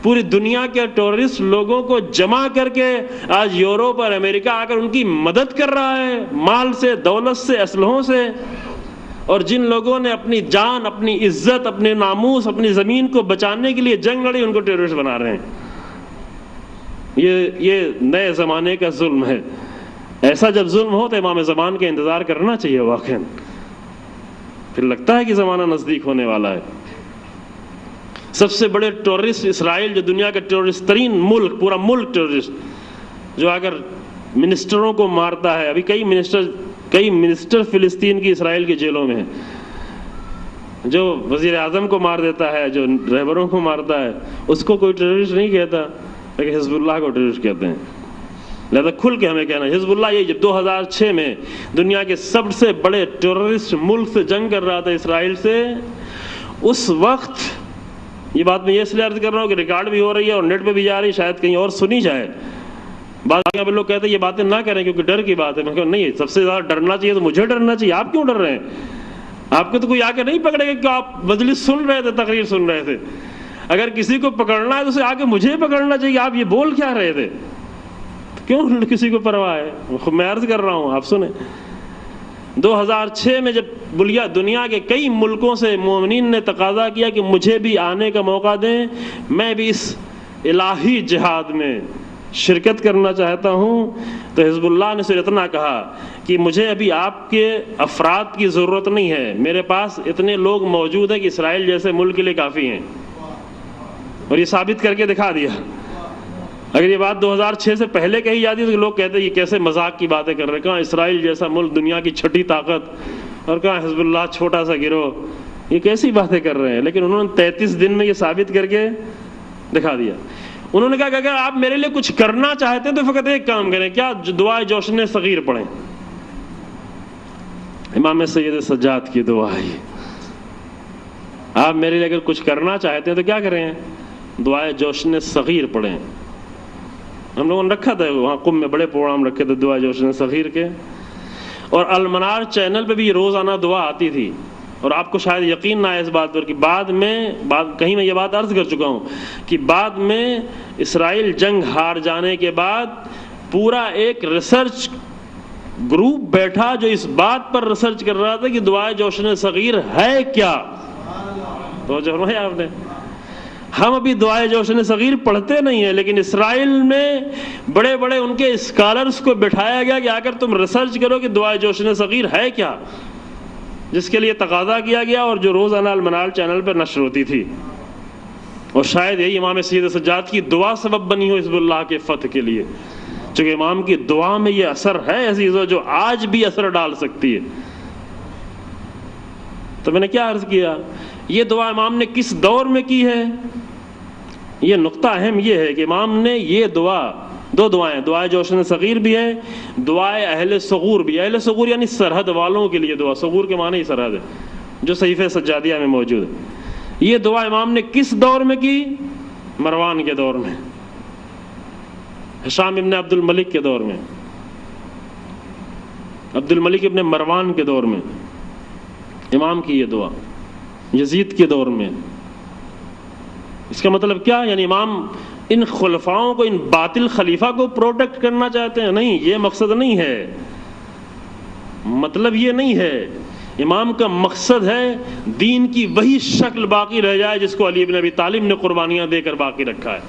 پوری دنیا کے ٹیررسٹ لوگوں کو جمع کر کے آج یورپ اور امریکہ آ کر ان کی مدد کر رہا ہے، مال سے، دولت سے، اسلحوں سے. اور جن لوگوں نے اپنی جان، اپنی عزت، اپنے ناموس، اپنی زمین کو بچانے کے لیے جنگ لڑی، ان کو ٹیررسٹ بنا رہے ہیں. یہ نئے زمانے کا ظلم ہے. ایسا جب ظلم ہو تو امام زمان کا انتظار کرنا چاہیے واقعا. پھر لگتا ہے کہ زمانہ نزدیک ہونے والا ہے. سب سے بڑے ٹیررسٹ اسرائیل، جو دنیا کا ٹیررسٹ ترین ملک، پورا ملک ٹیررسٹ، جو اگر منسٹروں کو مارتا ہے. ابھی کئی منسٹر فلسطین کی اسرائیل کی جیلوں میں ہیں. جو وزیر اعظم کو مار دیتا ہے، جو رہبروں کو مارتا ہے، اس کو کوئی ٹیررسٹ نہیں کہتا، لیکن حزب اللہ کو ٹیررسٹ کہتے ہیں. لہذا کھل کے ہمیں کہنا ہے، حزب اللہ یہ جب 2006 میں دنیا کے سب سے بڑے ٹیررسٹ ملک سے جنگ کر رہا تھا، اسرائیل سے، اس وقت یہ بات میں یہ اس لیے عرض کر رہا ہوں کہ ریکارڈ بھی ہو رہی ہے اور نیٹ پہ بھی جا رہی ہے، شاید کہیں اور سنی جائے. بعض لوگ کہتے ہیں یہ باتیں نہ کریں کیونکہ ڈر کی بات ہے. میں کہوں نہیں، سب سے زیادہ ڈرنا چاہیے تو مجھے ڈرنا چاہیے. آپ کیوں ڈر رہے ہیں؟ آپ کو تو کوئی آ کے نہیں پکڑے گا کہ آپ مجلس سن رہے تھے، تقریر سن رہے تھے. اگر کسی کو پکڑنا ہے تو اسے آ کے مجھے پکڑنا چاہیے. آپ یہ بول کیا رہے تھے؟ کیوں کسی کو پرواہ ہے؟ میں عرض کر رہا ہوں، آپ سنیں. 2006 میں جب دنیا کے کئی ملکوں سے مومنین نے تقاضا کیا کہ مجھے بھی آنے کا موقع دیں، میں بھی اس الہی جہاد میں شرکت کرنا چاہتا ہوں، تو حزب اللہ نے صرف اتنا کہا کہ مجھے ابھی آپ کے افراد کی ضرورت نہیں ہے، میرے پاس اتنے لوگ موجود ہیں کہ اسرائیل جیسے ملک کے لیے کافی ہیں. اور یہ ثابت کر کے دکھا دیا. اگر یہ بات 2006 سے پہلے کہی جاتی تو لوگ کہتے ہیں یہ کیسے مذاق کی باتیں کر رہے ہیں، کہاں اسرائیل جیسا ملک، دنیا کی چھٹی طاقت، اور کہاں حزب اللہ چھوٹا سا گروہ، یہ کیسی باتیں کر رہے ہیں. لیکن انہوں نے 33 دن میں یہ ثابت کر کے دکھا دیا. انہوں نے کہا کہ اگر آپ میرے لیے کچھ کرنا چاہتے ہیں تو فقط ایک کام کریں، کیا؟ دعائے جوشن صغیر پڑھیں. امام سید سجاد کی دعا ہے. آپ میرے لیے اگر کچھ کرنا چاہتے ہیں تو کیا کریں؟ دعائے جوشن صغیر پڑھیں. ہم لوگوں نے رکھا تھا وہاں قم میں، بڑے پروگرام رکھے تھے دعائے جوشن صغیر کے. اور المنار چینل پہ بھی یہ روزانہ دعا آتی تھی. اور آپ کو شاید یقین نہ آئے اس بات پر کہ بعد میں کہیں میں یہ بات عرض کر چکا ہوں کہ بعد میں اسرائیل جنگ ہار جانے کے بعد پورا ایک ریسرچ گروپ بیٹھا جو اس بات پر ریسرچ کر رہا تھا کہ دعائے جوشن صغیر ہے کیا. تو جو فرمایا آپ نے، ہم ابھی دعائے جوشن صغیر پڑھتے نہیں ہیں، لیکن اسرائیل میں بڑے بڑے ان کے اسکالرز کو بٹھایا گیا کہ آ کر تم ریسرچ کرو کہ دعائے جوشن صغیر ہے کیا، جس کے لیے تقاضا کیا گیا اور جو روزانہ المنار چینل پر نشر ہوتی تھی. اور شاید یہی امام سید سجاد کی دعا سبب بنی ہو حزب اللہ کے فتح کے لیے، چونکہ امام کی دعا میں یہ اثر ہے عزیزو جو آج بھی اثر ڈال سکتی ہے. تو میں نے کیا عرض کیا، یہ دعا امام نے کس دور میں کی ہے؟ یہ نقطہ اہم یہ ہے کہ امام نے یہ دعا، دو دعائیں، دعائے جوشن صغیر بھی ہے، دعائے اہل ثغور بھی. اہل ثغور یعنی سرحد والوں کے لیے دعا، ثغور کے معنی ہی سرحد ہے، جو صحیفہ سجادیہ میں موجود ہے. یہ دعا امام نے کس دور میں کی؟ مروان کے دور میں، ہشام ابن عبد الملک کے دور میں، عبد الملک ابن مروان کے دور میں امام کی یہ دعا، یزید کے دور میں. اس کا مطلب کیا؟ یعنی امام ان خلفاؤں کو، ان باطل خلیفہ کو پروٹیکٹ کرنا چاہتے ہیں؟ نہیں، یہ مقصد نہیں ہے، مطلب یہ نہیں ہے. امام کا مقصد ہے دین کی وہی شکل باقی رہ جائے جس کو علی بن ابی طالب نے قربانیاں دے کر باقی رکھا ہے.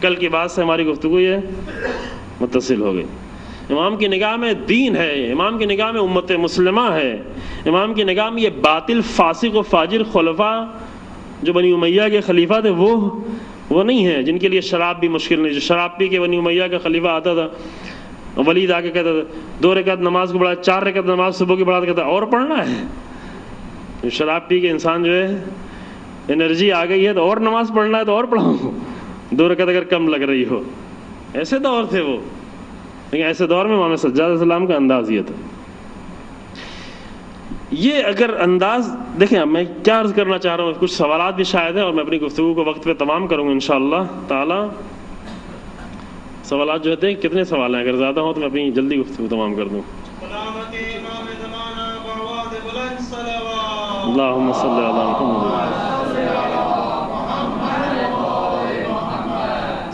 کل کی بات سے ہماری گفتگو یہ متصل ہو گئی. امام کی نگاہ میں دین ہے، امام کی نگاہ میں امت مسلمہ ہے، امام کی نگاہ میں یہ باطل فاسق و فاجر خلفاء جو بنی امیہ کے خلیفہ تھے وہ نہیں ہیں جن کے لیے شراب بھی مشکل نہیں. جو شراب پی کے بنی امیہ کا خلیفہ آتا تھا، ولید آ کے کہتا تھا 2 رکعت نماز کو بڑھا، 4 رکعت نماز صبح کی بڑھا، کہتا اور پڑھنا ہے. شراب پی کے انسان جو ہے انرجی آ گئی ہے تو اور نماز پڑھنا ہے تو اور پڑھاؤں، 2 رکعت اگر کم لگ رہی ہو. ایسے دور تھے وہ، لیکن ایسے دور میں امام سجاد علیہ السلام کا انداز یہ تھا. یہ اگر انداز دیکھیں، میں کیا عرض کرنا چاہ رہا ہوں، کچھ سوالات بھی شاید ہیں اور میں اپنی گفتگو کو وقت پہ تمام کروں گا انشاءاللہ تعالی. سوالات جو ہوتے ہیں، کتنے سوال ہیں؟ اگر زیادہ ہوں تو میں اپنی جلدی گفتگو تمام کر دوں. اللہم صلی علی محمد.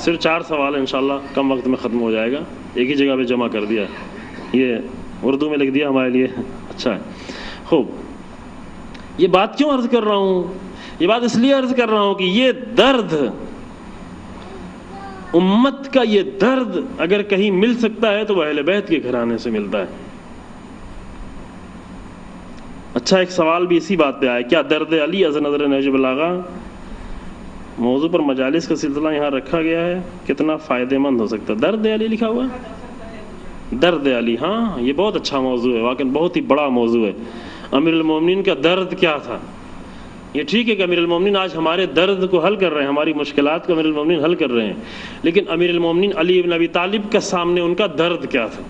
صرف 4 سوال ہیں انشاءاللہ، کم وقت میں ختم ہو جائے گا، ایک ہی جگہ پہ جمع کر دیا، یہ اردو میں لکھ دیا ہمارے لیے، اچھا ہے۔ خوب، یہ بات کیوں عرض کر رہا ہوں؟ یہ بات اس لیے عرض کر رہا ہوں کہ یہ درد، امت کا یہ درد اگر کہیں مل سکتا ہے تو وہ اہل بیت کے گھرانے سے ملتا ہے۔ اچھا، ایک سوال بھی اسی بات پہ آیا، کیا درد علی از نظر نہج بلاغہ موضوع پر مجالس کا سلسلہ یہاں رکھا گیا ہے، کتنا فائدہ مند ہو سکتا ہے؟ درد علی لکھا ہوا ہے، درد علی، ہاں یہ بہت اچھا موضوع ہے، واقعی بہت ہی بڑا موضوع ہے۔ امیر المومنین کا درد کیا تھا؟ یہ ٹھیک ہے کہ امیر المومنین آج ہمارے درد کو حل کر رہے ہیں، ہماری مشکلات کو امیر المومنین حل کر رہے ہیں، لیکن امیر المومنین علی بن ابی طالب کا سامنے ان کا درد کیا تھا؟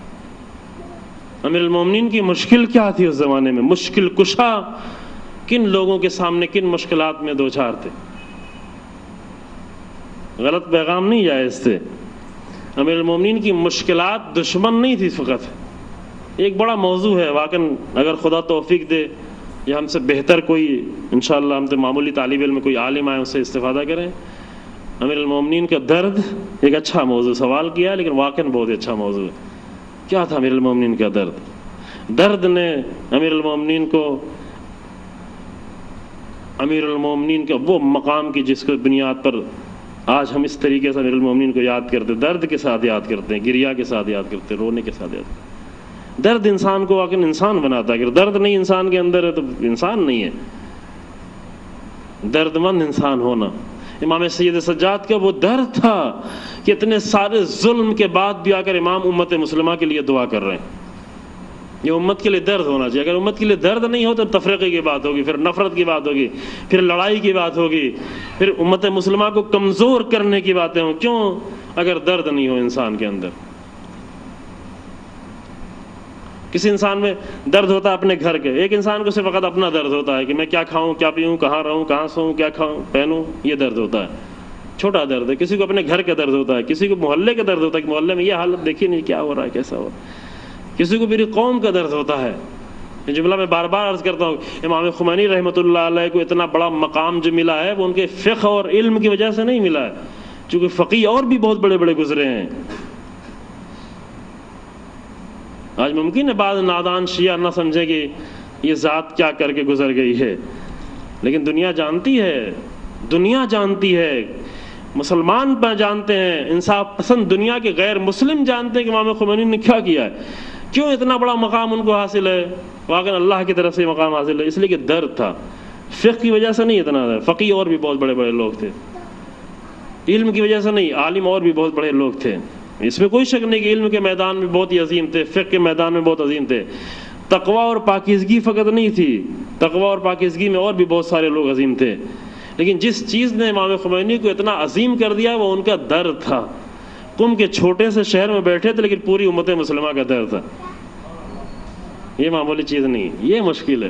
امیر المومنین کی مشکل کیا تھی اس زمانے میں؟ مشکل کشا کن لوگوں کے سامنے کن مشکلات میں دوچار تھے؟ غلط پیغام نہیں جائے اس سے، امیر المومنین کی مشکلات دشمن نہیں تھی فقط، ایک بڑا موضوع ہے واقعاً، اگر خدا توفیق دے یا ہم سے بہتر کوئی انشاءاللہ ہم سے معمولی طالب علم کوئی عالم آئے اس سے استفادہ کریں۔ امیر المومنین کا درد ایک اچھا موضوع سوال کیا، لیکن واقعاً بہت اچھا موضوع ہے۔ کیا تھا امیر المومنین کا درد؟ درد نے امیر المومنین کو، امیر المومنین کا وہ مقام کی جس کو بنیاد پر آج ہم اس طریقے سے امیر المومنین کو یاد کرتے، درد کے ساتھ یاد کرتے ہیں، گریہ کے ساتھ یاد کرتے ہیں، رونے کے ساتھ یاد کرتے ہیں۔ درد انسان کو واقعی انسان بناتا ہے، اگر درد نہیں انسان کے اندر ہے تو انسان نہیں ہے۔ درد مند انسان ہونا، امام سید سجاد کا وہ درد تھا کہ اتنے سارے ظلم کے بعد بھی آ کر امام امت مسلمہ کے لیے دعا کر رہے ہیں۔ یہ امت کے لیے درد ہونا چاہیے، اگر امت کے لیے درد نہیں ہو تو تفرقے کی بات ہوگی، پھر نفرت کی بات ہوگی، پھر لڑائی کی بات ہوگی، پھر امت مسلمہ کو کمزور کرنے کی باتیں ہوں۔ کیوں؟ اگر درد نہیں ہو انسان کے اندر۔ کسی انسان میں درد ہوتا ہے اپنے گھر کے، ایک انسان کو صرف فقط اپنا درد ہوتا ہے کہ میں کیا کھاؤں، کیا پیوں، کہاں رہوں، کہاں سوؤں، کیا کھاؤں پہنوں، یہ درد ہوتا ہے، چھوٹا درد ہے۔ کسی کو اپنے گھر کا درد ہوتا ہے، کسی کو محلے کا درد ہوتا ہے کہ محلے میں یہ حالت دیکھی نہیں، کیا ہو رہا ہے، کیسا ہو رہا ہے، کسی کو میری قوم کا درد ہوتا ہے۔ یہ جملہ میں بار بار عرض کرتا ہوں، امام خمینی رحمۃ اللہ علیہ کو اتنا بڑا مقام جو ملا ہے وہ ان کے فقہ اور علم کی وجہ سے نہیں ملا ہے، چونکہ فقیہ اور بھی بہت بڑے بڑے گزرے ہیں۔ آج ممکن ہے بعض نادان شیعہ نہ سمجھے کہ یہ ذات کیا کر کے گزر گئی ہے، لیکن دنیا جانتی ہے، دنیا جانتی ہے، مسلمان جانتے ہیں، انصاف پسند دنیا کے غیر مسلم جانتے ہیں کہ امام خمینی نے کیا کیا ہے، کیوں اتنا بڑا مقام ان کو حاصل ہے۔ واقعا اللہ کی طرف سے مقام حاصل ہے اس لیے کہ درد تھا، فقہ کی وجہ سے نہیں اتنا ہے، فقیہ اور بھی بہت بڑے بڑے لوگ تھے، علم کی وجہ سے نہیں، عالم اور بھی بہت بڑے لوگ تھے، اس میں کوئی شک نہیں کہ علم کے میدان میں بہت ہی عظیم تھے، فقہ کے میدان میں بہت عظیم تھے۔ تقوی اور پاکیزگی فقط نہیں تھی، تقوی اور پاکیزگی میں اور بھی بہت سارے لوگ عظیم تھے، لیکن جس چیز نے امام خمینی کو اتنا عظیم کر دیا وہ ان کا درد تھا۔ قم کے چھوٹے سے شہر میں بیٹھے تھے لیکن پوری امت مسلمہ کا درد تھا، یہ معمولی چیز نہیں، یہ مشکل ہے۔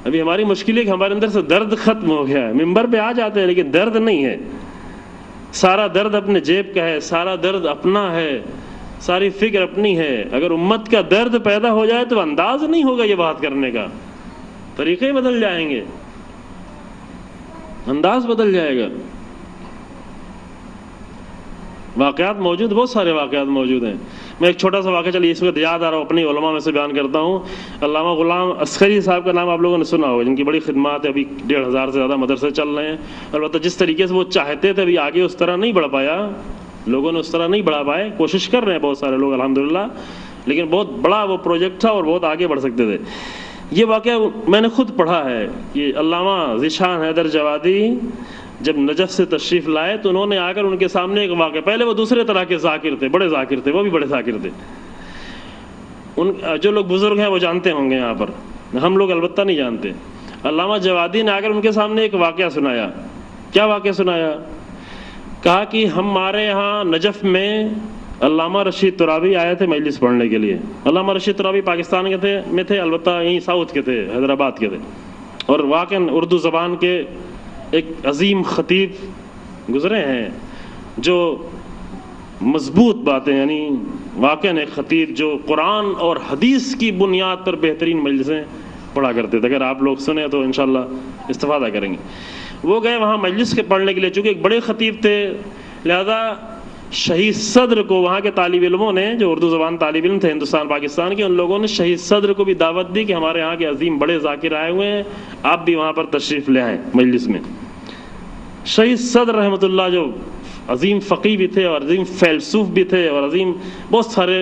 ابھی ہماری مشکل ہے کہ ہمارے اندر سے درد ختم ہو گیا ہے، ممبر پہ آ جاتے ہیں لیکن درد نہیں ہے، سارا درد اپنے جیب کا ہے، سارا درد اپنا ہے، ساری فکر اپنی ہے۔ اگر امت کا درد پیدا ہو جائے تو انداز نہیں ہوگا یہ بات کرنے کا، طریقے بدل جائیں گے، انداز بدل جائے گا۔ واقعات موجود، بہت سارے واقعات موجود ہیں۔ میں ایک چھوٹا سا واقعہ چلیے اس وقت یاد آ رہا ہوں، اپنی علماء میں سے بیان کرتا ہوں۔ علامہ غلام عسکری صاحب کا نام آپ لوگوں نے سنا ہوگا، جن کی بڑی خدمات ہے، ابھی 1500 سے زیادہ مدرسے چل رہے ہیں۔ البتہ جس طریقے سے وہ چاہتے تھے ابھی آگے اس طرح نہیں بڑھ پایا، لوگوں نے اس طرح نہیں بڑھا پائے، کوشش کر رہے ہیں بہت سارے لوگ الحمدللہ، لیکن بہت بڑا وہ پروجیکٹ تھا اور بہت آگے بڑھ سکتے تھے۔ یہ واقعہ میں نے خود پڑھا ہے کہ علامہ ذیشان حیدر جوادی جب نجف سے تشریف لائے تو انہوں نے آ کر ان کے سامنے ایک واقعہ، پہلے وہ دوسرے طرح کے ذاکر تھے، بڑے ذاکر تھے، وہ بھی بڑے ذاکر تھے، ان جو لوگ بزرگ ہیں وہ جانتے ہوں گے، یہاں پر ہم لوگ البتہ نہیں جانتے۔ علامہ جوادی نے آ کر ان کے سامنے ایک واقعہ سنایا۔ کیا واقعہ سنایا؟ کہا کہ ہمارے یہاں نجف میں علامہ رشید ترابی آئے تھے مجلس پڑھنے کے لیے۔ علامہ رشید ترابی پاکستان کے میں تھے، البتہ یہیں ساؤتھ کے تھے، حیدرآباد کے تھے، اور واقعاً اردو زبان کے ایک عظیم خطیب گزرے ہیں جو مضبوط باتیں، یعنی واقعاً ایک خطیب جو قرآن اور حدیث کی بنیاد پر بہترین مجلسیں پڑھا کرتے تھے۔ اگر آپ لوگ سنیں تو انشاءاللہ استفادہ کریں گے۔ وہ گئے وہاں مجلس کے پڑھنے کے لیے، چونکہ ایک بڑے خطیب تھے، لہذا شہید صدر کو وہاں کے طالب علموں نے، جو اردو زبان طالب علم تھے ہندوستان پاکستان کے، ان لوگوں نے شہید صدر کو بھی دعوت دی کہ ہمارے یہاں کے عظیم بڑے ذاکر آئے ہوئے ہیں، آپ بھی وہاں پر تشریف لے آئیں مجلس میں۔ شہید صدر رحمۃ اللہ جو عظیم فقیہ بھی تھے اور عظیم فیلسوف بھی تھے اور عظیم بہت سارے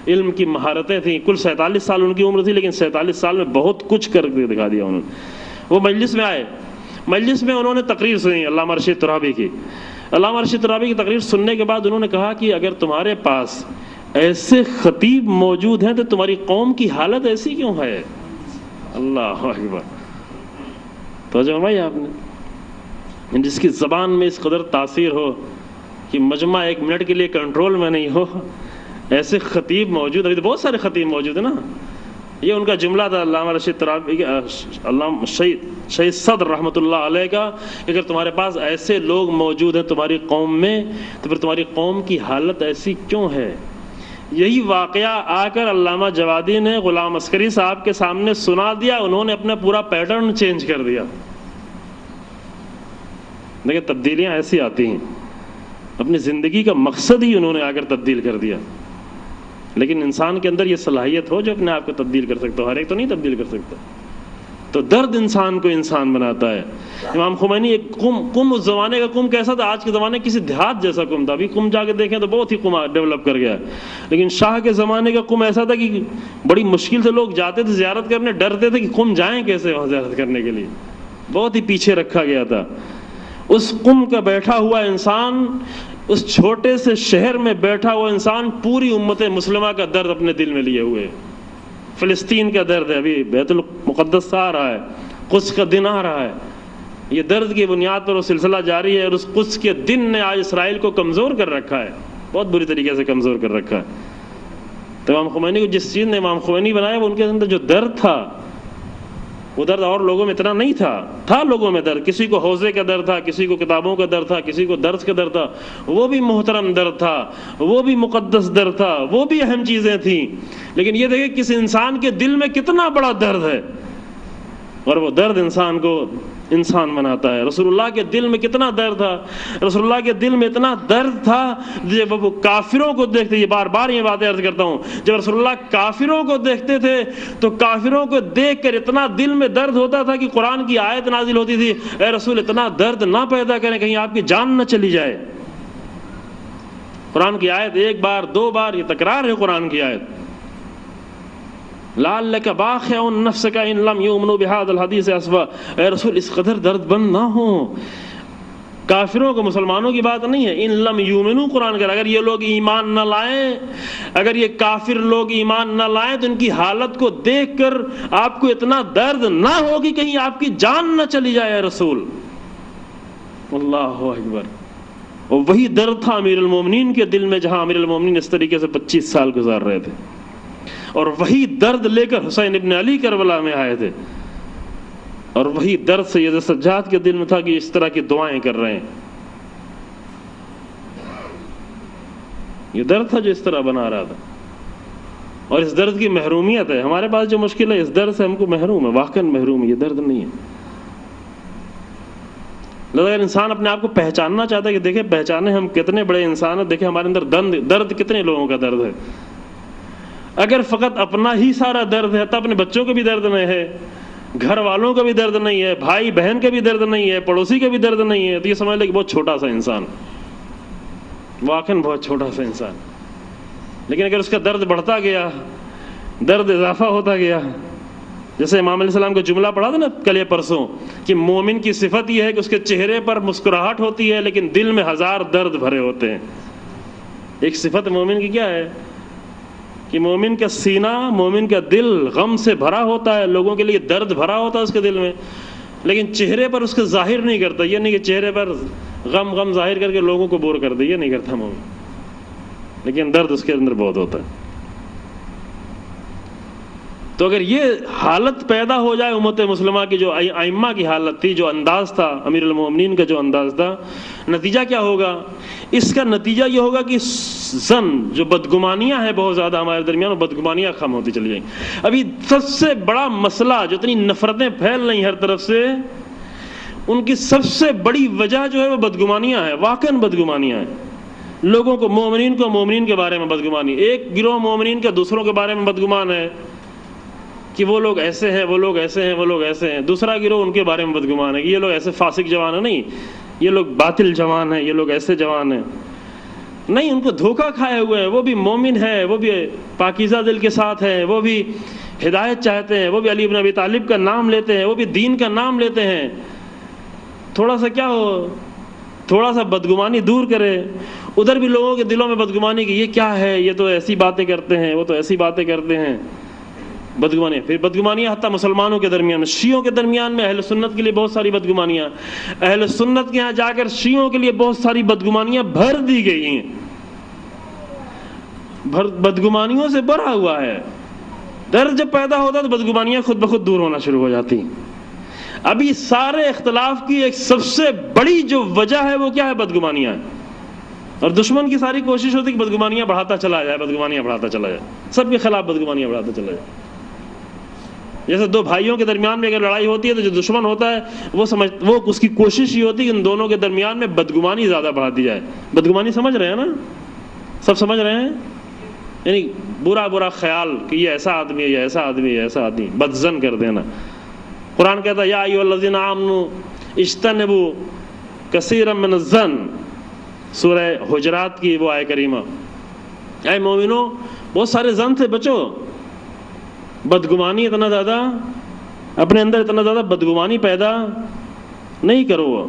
علم کی مہارتیں تھیں، کل 47 سال ان کی عمر تھی، لیکن 47 سال میں بہت کچھ کر کے دکھا دیا انہوں نے۔ وہ مجلس میں آئے، مجلس میں انہوں نے تقریر سنی علامہ رشید ترابی کی۔ علامہ رشید ترابی کی تقریر سننے کے بعد انہوں نے کہا کہ اگر تمہارے پاس ایسے خطیب موجود ہیں تو تمہاری قوم کی حالت ایسی کیوں ہے؟ اللہ اکبر! توجہ فرمائی آپ نے، جس کی زبان میں اس قدر تاثیر ہو کہ مجمع ایک منٹ کے لیے کنٹرول میں نہیں ہو، ایسے خطیب موجود، ابھی تو بہت سارے خطیب موجود ہیں نا۔ یہ ان کا جملہ تھا علامہ رشید ترابی، علامہ شہید صدر رحمۃ اللہ علیہ کا، اگر تمہارے پاس ایسے لوگ موجود ہیں تمہاری قوم میں تو پھر تمہاری قوم کی حالت ایسی کیوں ہے؟ یہی واقعہ آ کر علامہ جوادی نے غلام عسکری صاحب کے سامنے سنا دیا، انہوں نے اپنا پورا پیٹرن چینج کر دیا۔ دیکھیں تبدیلیاں ایسی آتی ہیں، اپنی زندگی کا مقصد ہی انہوں نے آ کر تبدیل کر دیا۔ لیکن انسان کے اندر یہ صلاحیت ہو جو اپنے آپ کو تبدیل کر سکتا ہو، ہر ایک تو نہیں تبدیل کر سکتا۔ تو درد انسان کو انسان بناتا ہے۔ امام خمینی ایک قم اس زمانے کا قم کیسا تھا؟ آج کے زمانے کسی دیہات جیسا قم تھا، ابھی قم جا کے دیکھیں تو بہت ہی قم ڈیولپ کر گیا ہے، لیکن شاہ کے زمانے کا قم ایسا تھا کہ بڑی مشکل سے لوگ جاتے تھے زیارت کرنے، ڈرتے تھے کہ قم جائیں کیسے وہاں زیارت کرنے کے لیے، بہت ہی پیچھے رکھا گیا تھا۔ اس قم کا بیٹھا ہوا انسان، اس چھوٹے سے شہر میں بیٹھا ہوا انسان پوری امت مسلمہ کا درد اپنے دل میں لیے ہوئے۔ فلسطین کا درد ہے، ابھی بیت المقدس سے آ رہا ہے، قدس کا دن آ رہا ہے، یہ درد کی بنیاد پر وہ سلسلہ جاری ہے، اور اس قدس کے دن نے آج اسرائیل کو کمزور کر رکھا ہے، بہت بری طریقے سے کمزور کر رکھا ہے۔ تو امام خمینی کو جس چیز نے امام خمینی بنایا، وہ ان کے اندر جو درد تھا، وہ درد اور لوگوں میں اتنا نہیں تھا لوگوں میں درد، کسی کو حوضے کا درد تھا، کسی کو کتابوں کا درد تھا، کسی کو درس کا درد تھا، وہ بھی محترم درد تھا، وہ بھی مقدس درد تھا، وہ بھی اہم چیزیں تھیں۔ لیکن یہ دیکھیں کس انسان کے دل میں کتنا بڑا درد ہے، اور وہ درد انسان کو انسان بناتا ہے۔ رسول اللہ کے دل میں کتنا درد تھا، رسول اللہ کے دل میں اتنا درد تھا جب وہ کافروں کو دیکھتے، یہ بار بار یہ باتیں عرض کرتا ہوں، جب رسول اللہ کافروں کو دیکھتے تھے تو کافروں کو دیکھ کر اتنا دل میں درد ہوتا تھا کہ قرآن کی آیت نازل ہوتی تھی، اے رسول اتنا درد نہ پیدا کریں کہیں آپ کی جان نہ چلی جائے۔ قرآن کی آیت ایک بار دو بار یہ تکرار ہے، قرآن کی آیت لعلک باخع نفسک ان لم یؤمنوا بهذا الحدیث اسفا، اے رسول اس قدر درد بند نہ ہو۔ کافروں کو، مسلمانوں کی بات نہیں ہے، ان لم یؤمنوا قرآن کا، اگر یہ لوگ ایمان نہ لائیں، اگر یہ کافر لوگ ایمان نہ لائیں تو ان کی حالت کو دیکھ کر آپ کو اتنا درد نہ ہوگی کہیں آپ کی جان نہ چلی جائے اے رسول۔ اللہ اکبر! اور وہی درد تھا امیر المومنین کے دل میں، جہاں امیر المومنین اس طریقے سے 25 سال گزار رہے تھے، اور وہی درد لے کر حسین ابن علی کربلا میں آئے تھے، اور وہی درد سید سجاد کے دل میں تھا کہ اس طرح کی دعائیں کر رہے ہیں۔ یہ درد تھا جو اس طرح بنا رہا تھا، اور اس درد کی محرومیت ہے ہمارے پاس، جو مشکل ہے اس درد سے ہم کو محروم ہے، واقعاً محروم ہے، یہ درد نہیں ہے۔ اگر انسان اپنے آپ کو پہچاننا چاہتا ہے کہ دیکھیں پہچانے ہم کتنے بڑے انسان ہیں، دیکھیں ہمارے اندر درد کتنے لوگوں کا درد ہے۔ اگر فقط اپنا ہی سارا درد ہے تو اپنے بچوں کا بھی درد نہیں ہے، گھر والوں کا بھی درد نہیں ہے، بھائی بہن کا بھی درد نہیں ہے، پڑوسی کا بھی درد نہیں ہے، تو یہ سمجھ لے کہ بہت چھوٹا سا انسان، واقعاً بہت چھوٹا سا انسان۔ لیکن اگر اس کا درد بڑھتا گیا، درد اضافہ ہوتا گیا، جیسے امام علیہ السلام کا جملہ پڑھا تھا نا کل یا پرسوں کہ مومن کی صفت یہ ہے کہ اس کے چہرے پر مسکراہٹ ہوتی ہے لیکن دل میں ہزار درد بھرے ہوتے ہیں۔ ایک صفت مومن کی کیا ہے کہ مومن کا سینہ، مومن کا دل غم سے بھرا ہوتا ہے، لوگوں کے لیے درد بھرا ہوتا ہے اس کے دل میں، لیکن چہرے پر اس کا ظاہر نہیں کرتا۔ یہ نہیں کہ چہرے پر غم ظاہر کر کے لوگوں کو بور کر دے، یہ نہیں کرتا مومن، لیکن درد اس کے اندر بہت ہوتا ہے۔ تو اگر یہ حالت پیدا ہو جائے امت مسلمہ کی، جو ائمہ کی حالت تھی، جو انداز تھا امیر المومنین کا، جو انداز تھا، نتیجہ کیا ہوگا؟ اس کا نتیجہ یہ ہوگا کہ زن جو بدگمانیاں ہیں بہت زیادہ ہمارے درمیان، وہ بدگمانیاں کم ہوتی چلی جائیں۔ ابھی سب سے بڑا مسئلہ جو اتنی نفرتیں پھیل رہی ہر طرف سے، ان کی سب سے بڑی وجہ جو ہے وہ بدگمانیاں ہیں، واقعاً بدگمانیاں ہیں۔ لوگوں کو مومنین کے بارے میں بدگمانی. ایک گروہ مومنین کا دوسروں کے بارے میں بدگمان ہے کہ وہ لوگ ایسے ہیں، وہ لوگ ایسے ہیں، وہ لوگ ایسے ہیں. دوسرا گروہ ان کے بارے میں بدگمان ہے کہ یہ لوگ ایسے فاسق جوان ہیں، نہیں یہ لوگ باطل جوان ہیں، یہ لوگ ایسے جوان ہیں. نہیں، ان کو دھوکہ کھائے ہوئے ہیں. وہ بھی مومن ہے، وہ بھی پاکیزہ دل کے ساتھ ہے، وہ بھی ہدایت چاہتے ہیں، وہ بھی علی بن ابی طالب کا نام لیتے ہیں، وہ بھی دین کا نام لیتے ہیں. تھوڑا سا کیا ہو، تھوڑا سا بدگمانی دور کرے. ادھر بھی لوگوں کے دلوں میں بدگمانی کہ یہ کیا ہے، یہ تو ایسی باتیں کرتے ہیں، وہ تو ایسی باتیں کرتے ہیں. بدگمانی، پھر بدگمانیاں حتیٰ مسلمانوں کے درمیان میں، شیعوں کے درمیان میں اہل سنت کے لیے بہت ساری بدگمانیاں. اہل سنت کے ہاں جا کر شیعوں کے لیے بہت ساری بدگمانیاں بھر دی گئی ہیں. بدگمانیوں سے بھرا ہوا ہے. درد جب پیدا ہوتا ہے تو بدگمانیاں خود بخود دور ہونا شروع ہو جاتی ہیں. ابھی سارے اختلاف کی ایک سب سے بڑی جو وجہ ہے وہ کیا ہے؟ بدگمانیاں. اور دشمن کی ساری کوشش ہوتی ہے کہ بدگمانیاں بڑھاتا چلا جائے، بدگمانیاں بڑھاتا چلا جائے، سب کے خلاف بدگمانیاں بڑھاتا چلا جائے. جیسے دو بھائیوں کے درمیان میں اگر لڑائی ہوتی ہے تو جو دشمن ہوتا ہے وہ اس کی کوشش یہ ہوتی ہے کہ ان دونوں کے درمیان میں بدگمانی زیادہ بڑھا دی جائے. بدگمانی سمجھ رہے ہیں نا؟ سب سمجھ رہے ہیں؟ یعنی برا خیال کہ یہ ایسا آدمی ہے، یہ ایسا آدمی ہے، ایسا آدمی، بدظن کر دینا. قرآن کہتا ہے یا ایھا الذین آمنوا اجتنبوا کثیرا من الظن، سورہ حجرات کی وہ آیہ کریمہ. اے مومنو، بہت سارے ظن سے بچو. بدگمانی اتنا زیادہ اپنے اندر اتنا زیادہ بدگمانی پیدا نہیں کرو.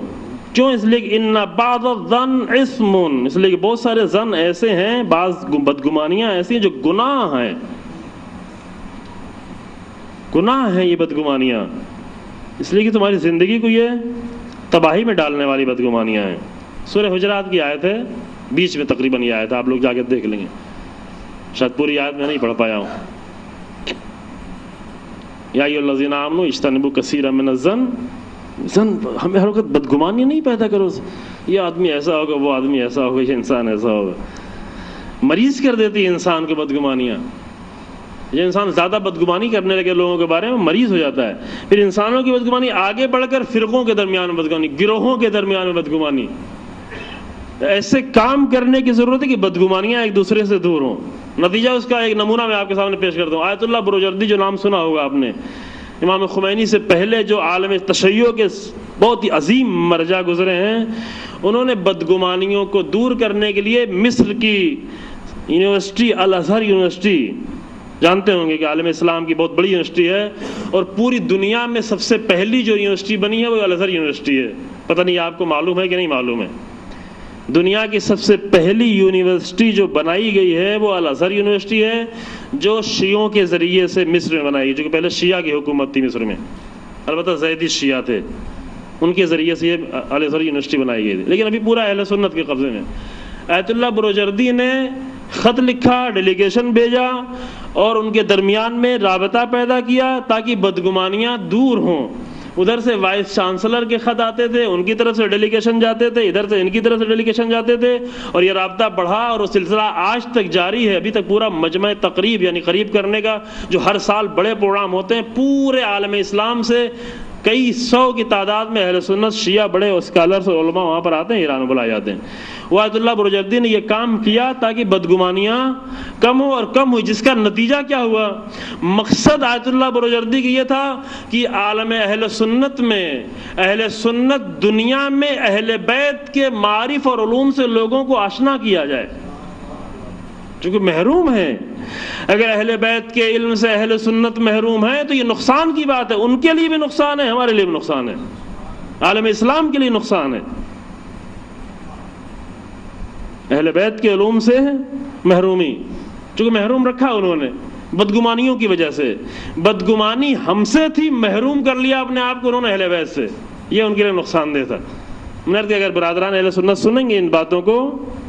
کیوں؟ اس لیے کہ ان بعض الظن اسم، اس لیے کہ بہت سارے ظن ایسے ہیں، بعض بدگمانیاں ایسی ہیں جو گناہ ہیں. گناہ ہیں یہ بدگمانیاں، اس لیے کہ تمہاری زندگی کو یہ تباہی میں ڈالنے والی بدگمانیاں ہیں. سورہ حجرات کی آیت ہے، بیچ میں تقریباً یہ آیت ہے، آپ لوگ جا کے دیکھ لیں گے. شاید پوری آیت میں نہیں پڑھ پایا ہوں. یا ایھا الذین آمنوا اجتنبوا کثیرا من الظن. ہمیں ہر وقت بدگمانی نہیں پیدا کرو، یہ آدمی ایسا ہوگا، وہ آدمی ایسا ہوگا، یہ انسان ایسا ہوگا. مریض کر دیتی ہے انسان کو بدگمانیاں. یہ انسان زیادہ بدگمانی کرنے لگے لوگوں کے بارے میں مریض ہو جاتا ہے. پھر انسانوں کی بدگمانی آگے بڑھ کر فرقوں کے درمیان میں بدگمانی، گروہوں کے درمیان میں بدگمانی. ایسے کام کرنے کی ضرورت ہے کہ بدگمانیاں ایک دوسرے سے دور ہوں. نتیجہ اس کا ایک نمونہ میں آپ کے سامنے پیش کرتا ہوں. آیت اللہ بروجردی جو نام سنا ہوگا آپ نے، امام خمینی سے پہلے جو عالم تشیع کے بہت ہی عظیم مرجع گزرے ہیں، انہوں نے بدگمانیوں کو دور کرنے کے لیے مصر کی یونیورسٹی الازہر یونیورسٹی، جانتے ہوں گے کہ عالم اسلام کی بہت بڑی یونیورسٹی ہے، اور پوری دنیا میں سب سے پہلی جو یونیورسٹی بنی ہے وہ الازہر یونیورسٹی ہے. پتہ نہیں آپ کو معلوم ہے کہ نہیں معلوم ہے. دنیا کی سب سے پہلی یونیورسٹی جو بنائی گئی ہے وہ الازہر یونیورسٹی ہے، جو شیعوں کے ذریعے سے مصر میں بنائی گئی، جو کہ پہلے شیعہ کی حکومت تھی مصر میں. البتہ زیدی شیعہ تھے، ان کے ذریعے سے یہ الازہر یونیورسٹی بنائی گئی تھی، لیکن ابھی پورا اہل سنت کے قبضے میں. آیت اللہ بروجردی نے خط لکھا، ڈیلیگیشن بھیجا، اور ان کے درمیان میں رابطہ پیدا کیا تاکہ بدگمانیاں دور ہوں. ادھر سے وائس چانسلر کے خط آتے تھے، ان کی طرف سے ڈیلیگیشن جاتے تھے، ادھر سے ان کی طرف سے ڈیلیگیشن جاتے تھے، اور یہ رابطہ بڑھا اور وہ سلسلہ آج تک جاری ہے. ابھی تک پورا مجمع تقریب یعنی قریب کرنے کا جو ہر سال بڑے پروگرام ہوتے ہیں پورے عالم اسلام سے، کئی سو کی تعداد میں اہل سنت شیعہ بڑے اسکالرز اور علماء وہاں پر آتے ہیں، ایران میں بلائے جاتے ہیں. وہ آیت اللہ بروجردی نے یہ کام کیا تاکہ بدگمانیاں کم ہو، اور کم ہوئی، جس کا نتیجہ کیا ہوا؟ مقصد آیت اللہ بروجردی کی یہ تھا کہ عالم اہل سنت میں، اہل سنت دنیا میں اہل بیت کے معارف اور علوم سے لوگوں کو آشنا کیا جائے، چونکہ محروم ہیں. اگر اہل بیت کے علم سے اہل سنت محروم ہیں تو یہ نقصان کی بات ہے. ان کے لیے بھی نقصان ہے، ہمارے لیے بھی نقصان ہے، عالم اسلام کے لیے نقصان ہے. اہل بیت کے علوم سے محرومی، چونکہ محروم رکھا انہوں نے بدگمانیوں کی وجہ سے. بدگمانی ہم سے تھی، محروم کر لیا اپنے آپ کو انہوں نے اہل بیت سے، یہ ان کے لیے نقصان دہ تھا. میں نے اگر برادران اہل سنت سنیں گے ان باتوں کو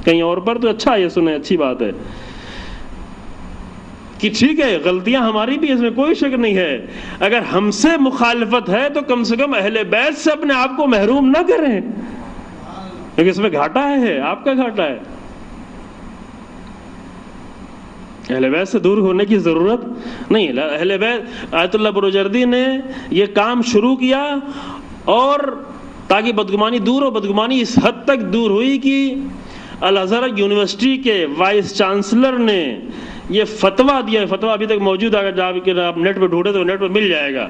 کہیں اور پر تو اچھا، یہ سنیں، اچھی بات ہے کہ ٹھیک ہے غلطیاں ہماری بھی، اس میں کوئی شک نہیں ہے. اگر ہم سے مخالفت ہے تو کم سے کم اہل بیت سے اپنے آپ کو محروم نہ کریں، کیونکہ اس میں گھاٹا ہے، آپ کا گھاٹا ہے. اہل بیت سے دور ہونے کی ضرورت نہیں. اہل بیت، آیت اللہ بروجردی نے یہ کام شروع کیا، اور تاکہ بدگمانی دور ہو. بدگمانی اس حد تک دور ہوئی کہ الازہر یونیورسٹی کے وائس چانسلر نے یہ فتویٰ دیا، فتویٰ ابھی تک موجود ہے، اگر آپ نیٹ پہ ڈھونڈے تو نیٹ پہ مل جائے گا،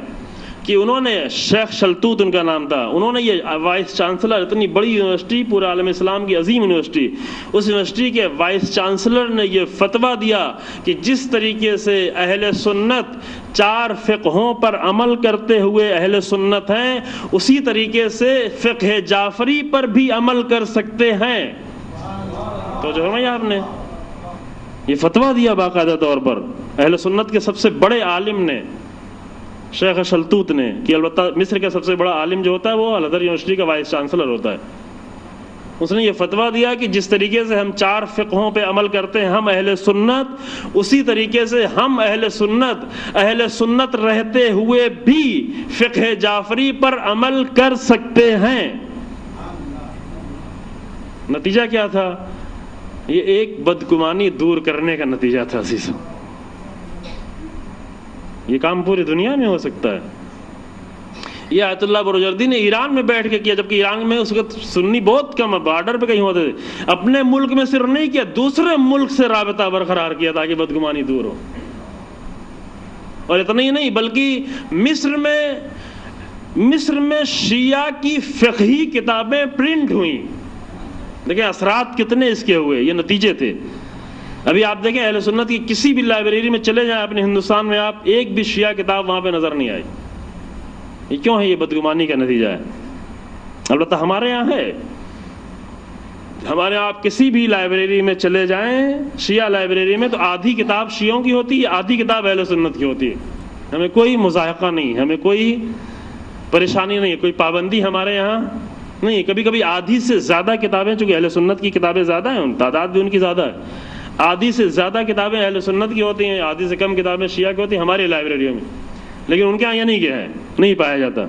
کہ انہوں نے شیخ شلتوت ان کا نام تھا، انہوں نے یہ وائس چانسلر، اتنی بڑی یونیورسٹی، پورے عالم اسلام کی عظیم یونیورسٹی، اس یونیورسٹی کے وائس چانسلر نے یہ فتویٰ دیا کہ جس طریقے سے اہل سنت 4 فقہوں پر عمل کرتے ہوئے اہل سنت ہیں، اسی طریقے سے فقہ جعفری پر بھی عمل کر سکتے ہیں۔ تو جو ہے آپ نے یہ فتویٰ دیا باقاعدہ طور پر اہل سنت کے سب سے بڑے عالم نے، شیخ شلتوت نے، کہ البتہ مصر کا سب سے بڑا عالم جو ہوتا ہے وہ الازہر یونیورسٹی کا وائس چانسلر ہوتا ہے، اس نے یہ فتویٰ دیا کہ جس طریقے سے ہم 4 فقہوں پہ عمل کرتے ہیں ہم اہل سنت، اسی طریقے سے ہم اہل سنت رہتے ہوئے بھی فقہ جعفری پر عمل کر سکتے ہیں۔ نتیجہ کیا تھا؟ یہ ایک بدگمانی دور کرنے کا نتیجہ تھا عزیزوں۔ یہ کام پوری دنیا میں ہو سکتا ہے۔ یہ آیت اللہ بروجردی نے ایران میں بیٹھ کے کیا، جبکہ ایران میں اس وقت سنی بہت کم، بارڈر پہ کہیں ہوتے تھے، اپنے ملک میں صرف نہیں کیا، دوسرے ملک سے رابطہ برقرار کیا تاکہ بدگمانی دور ہو۔ اور اتنا ہی نہیں بلکہ مصر میں شیعہ کی فقہی کتابیں پرنٹ ہوئیں۔ دیکھیں اثرات کتنے اس کے ہوئے، یہ نتیجے تھے۔ ابھی آپ دیکھیں اہل سنت کی کسی بھی لائبریری میں چلے جائیں اپنے ہندوستان میں، آپ ایک بھی شیعہ کتاب وہاں پہ نظر نہیں آئی۔ یہ کیوں ہے؟ یہ بدگمانی کا نتیجہ ہے۔ البتہ ہمارے یہاں ہے، ہمارے یہاں آپ کسی بھی لائبریری میں چلے جائیں، شیعہ لائبریری میں، تو آدھی کتاب شیعوں کی ہوتی ہے، آدھی کتاب اہل سنت کی ہوتی ہے۔ ہمیں کوئی مضاحقہ نہیں، ہمیں کوئی پریشانی نہیں، کوئی پابندی ہمارے یہاں نہیں۔ کبھی کبھی آدھی سے زیادہ کتابیں، چونکہ اہل سنت کی کتابیں زیادہ ہیں، تعداد بھی ان کی زیادہ ہے، آدھی سے زیادہ کتابیں اہل سنت کی ہوتی ہیں، آدھی سے کم کتابیں شیعہ کی ہوتی ہیں ہماری لائبریریوں میں، لیکن ان کے یہاں یہ نہیں کیا ہے، نہیں پایا جاتا۔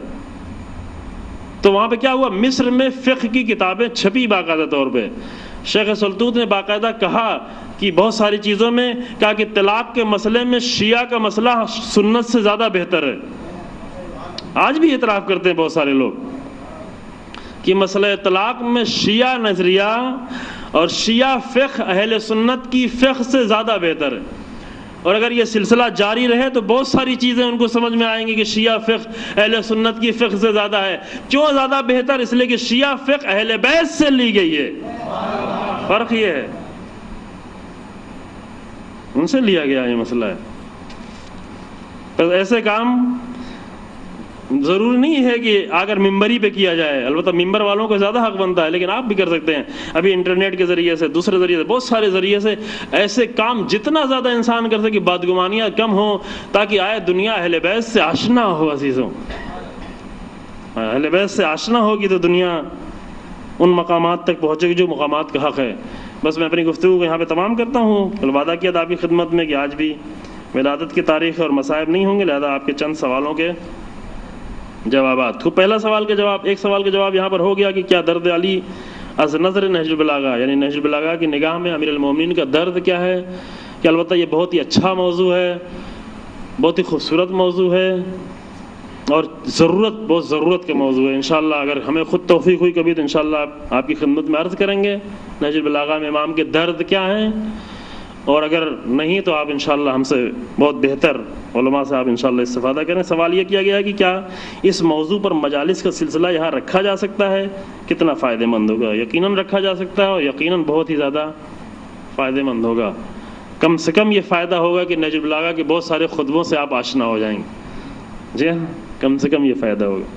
تو وہاں پہ کیا ہوا؟ مصر میں فقہ کی کتابیں چھپی باقاعدہ طور پہ۔ شیخ شلتوت نے باقاعدہ کہا کہ بہت ساری چیزوں میں کہا کہ طلاق کے مسئلے میں شیعہ کا مسئلہ سنت سے زیادہ بہتر ہے۔ آج بھی اعتراف کرتے ہیں بہت سارے لوگ کہ مسئلہ طلاق میں شیعہ نظریہ اور شیعہ فقہ اہل سنت کی فقہ سے زیادہ بہتر ہے۔ اور اگر یہ سلسلہ جاری رہے تو بہت ساری چیزیں ان کو سمجھ میں آئیں گی کہ شیعہ فقہ اہل سنت کی فقہ سے زیادہ ہے۔ کیوں زیادہ بہتر؟ اس لیے کہ شیعہ فقہ اہل بیت سے لی گئی ہے، فرق یہ ہے، ان سے لیا گیا یہ مسئلہ ہے۔ بس ایسے کام ضروری نہیں ہے کہ اگر ممبری پہ کیا جائے، البتہ ممبر والوں کو زیادہ حق بنتا ہے، لیکن آپ بھی کر سکتے ہیں۔ ابھی انٹرنیٹ کے ذریعے سے، دوسرے ذریعے سے، بہت سارے ذریعے سے ایسے کام جتنا زیادہ انسان کر سکے، بدگمانیاں کم ہوں، تاکہ آئے دنیا اہل بیت سے آشنا ہو۔ عزیزوں، اہل بیت سے آشنا ہوگی تو دنیا ان مقامات تک پہنچے گی جو مقامات کا حق ہے۔ بس میں اپنی گفتگو کو یہاں پہ تمام کرتا ہوں۔ کل وعدہ کیا تھا آپ کی خدمت میں کہ آج بھی ولادت کی تاریخ اور مصائب نہیں ہوں گے، لہذا آپ کے چند سوالوں کے جوابات کو، پہلا سوال کا جواب، ایک سوال کا جواب یہاں پر ہو گیا کہ کیا درد علی از نظر نہج البلاغہ، یعنی نہج البلاغہ کی نگاہ میں امیر المومنین کا درد کیا ہے؟ کہ البتہ یہ بہت ہی اچھا موضوع ہے، بہت ہی خوبصورت موضوع ہے، اور بہت ضرورت کا موضوع ہے۔ انشاءاللہ اگر ہمیں خود توفیق ہوئی کبھی تو انشاءاللہ آپ کی خدمت میں عرض کریں گے نہج البلاغہ میں امام کے درد کیا ہیں، اور اگر نہیں تو آپ انشاءاللہ ہم سے بہت بہتر علماء سے آپ انشاءاللہ استفادہ کریں۔ سوال یہ کیا گیا ہے کہ کیا اس موضوع پر مجالس کا سلسلہ یہاں رکھا جا سکتا ہے؟ کتنا فائدہ مند ہوگا؟ یقیناً رکھا جا سکتا ہے، اور یقیناً بہت ہی زیادہ فائدہ مند ہوگا۔ کم سے کم یہ فائدہ ہوگا کہ نہج البلاغہ کے بہت سارے خطبوں سے آپ آشنا ہو جائیں گے۔ جی ہاں، کم سے کم یہ فائدہ ہوگا۔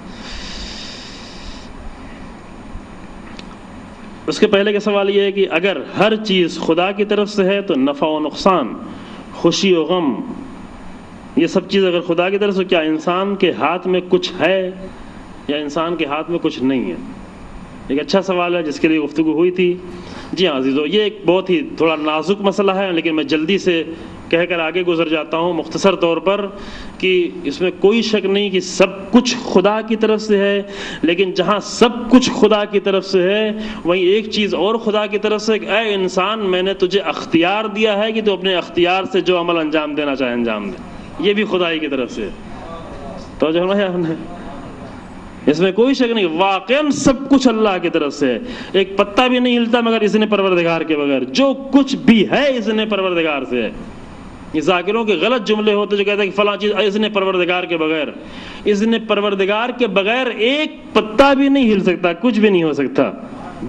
اس کے پہلے کا سوال یہ ہے کہ اگر ہر چیز خدا کی طرف سے ہے تو نفع و نقصان، خوشی و غم، یہ سب چیز اگر خدا کی طرف سے، کیا انسان کے ہاتھ میں کچھ ہے یا انسان کے ہاتھ میں کچھ نہیں ہے؟ ایک اچھا سوال ہے جس کے لیے گفتگو ہوئی تھی۔ جی ہاں عزیزو، یہ ایک بہت ہی تھوڑا نازک مسئلہ ہے، لیکن میں جلدی سے کہہ کر آگے گزر جاتا ہوں مختصر طور پر، کہ اس میں کوئی شک نہیں کہ سب کچھ خدا کی طرف سے ہے، لیکن جہاں سب کچھ خدا کی طرف سے ہے وہیں ایک چیز اور خدا کی طرف سے، اے انسان میں نے تجھے اختیار دیا ہے کہ تو اپنے اختیار سے جو عمل انجام دینا چاہے انجام دے، یہ بھی خدائی کی طرف سے۔ تو جو ہے اس میں کوئی شک نہیں، واقعاً سب کچھ اللہ کی طرف سے ہے. ایک پتا بھی نہیں ہلتا مگر اذن پروردگار کے بغیر. جو کچھ بھی ہے اذن پروردگار سے ہے. یہ ذاکروں کے غلط جملے ہوتے جو کہتے ہیں کہ فلاں چیز اذن پروردگار کے بغیر. اذن پروردگار کے بغیر ایک پتا بھی نہیں ہل سکتا، کچھ بھی نہیں ہو سکتا.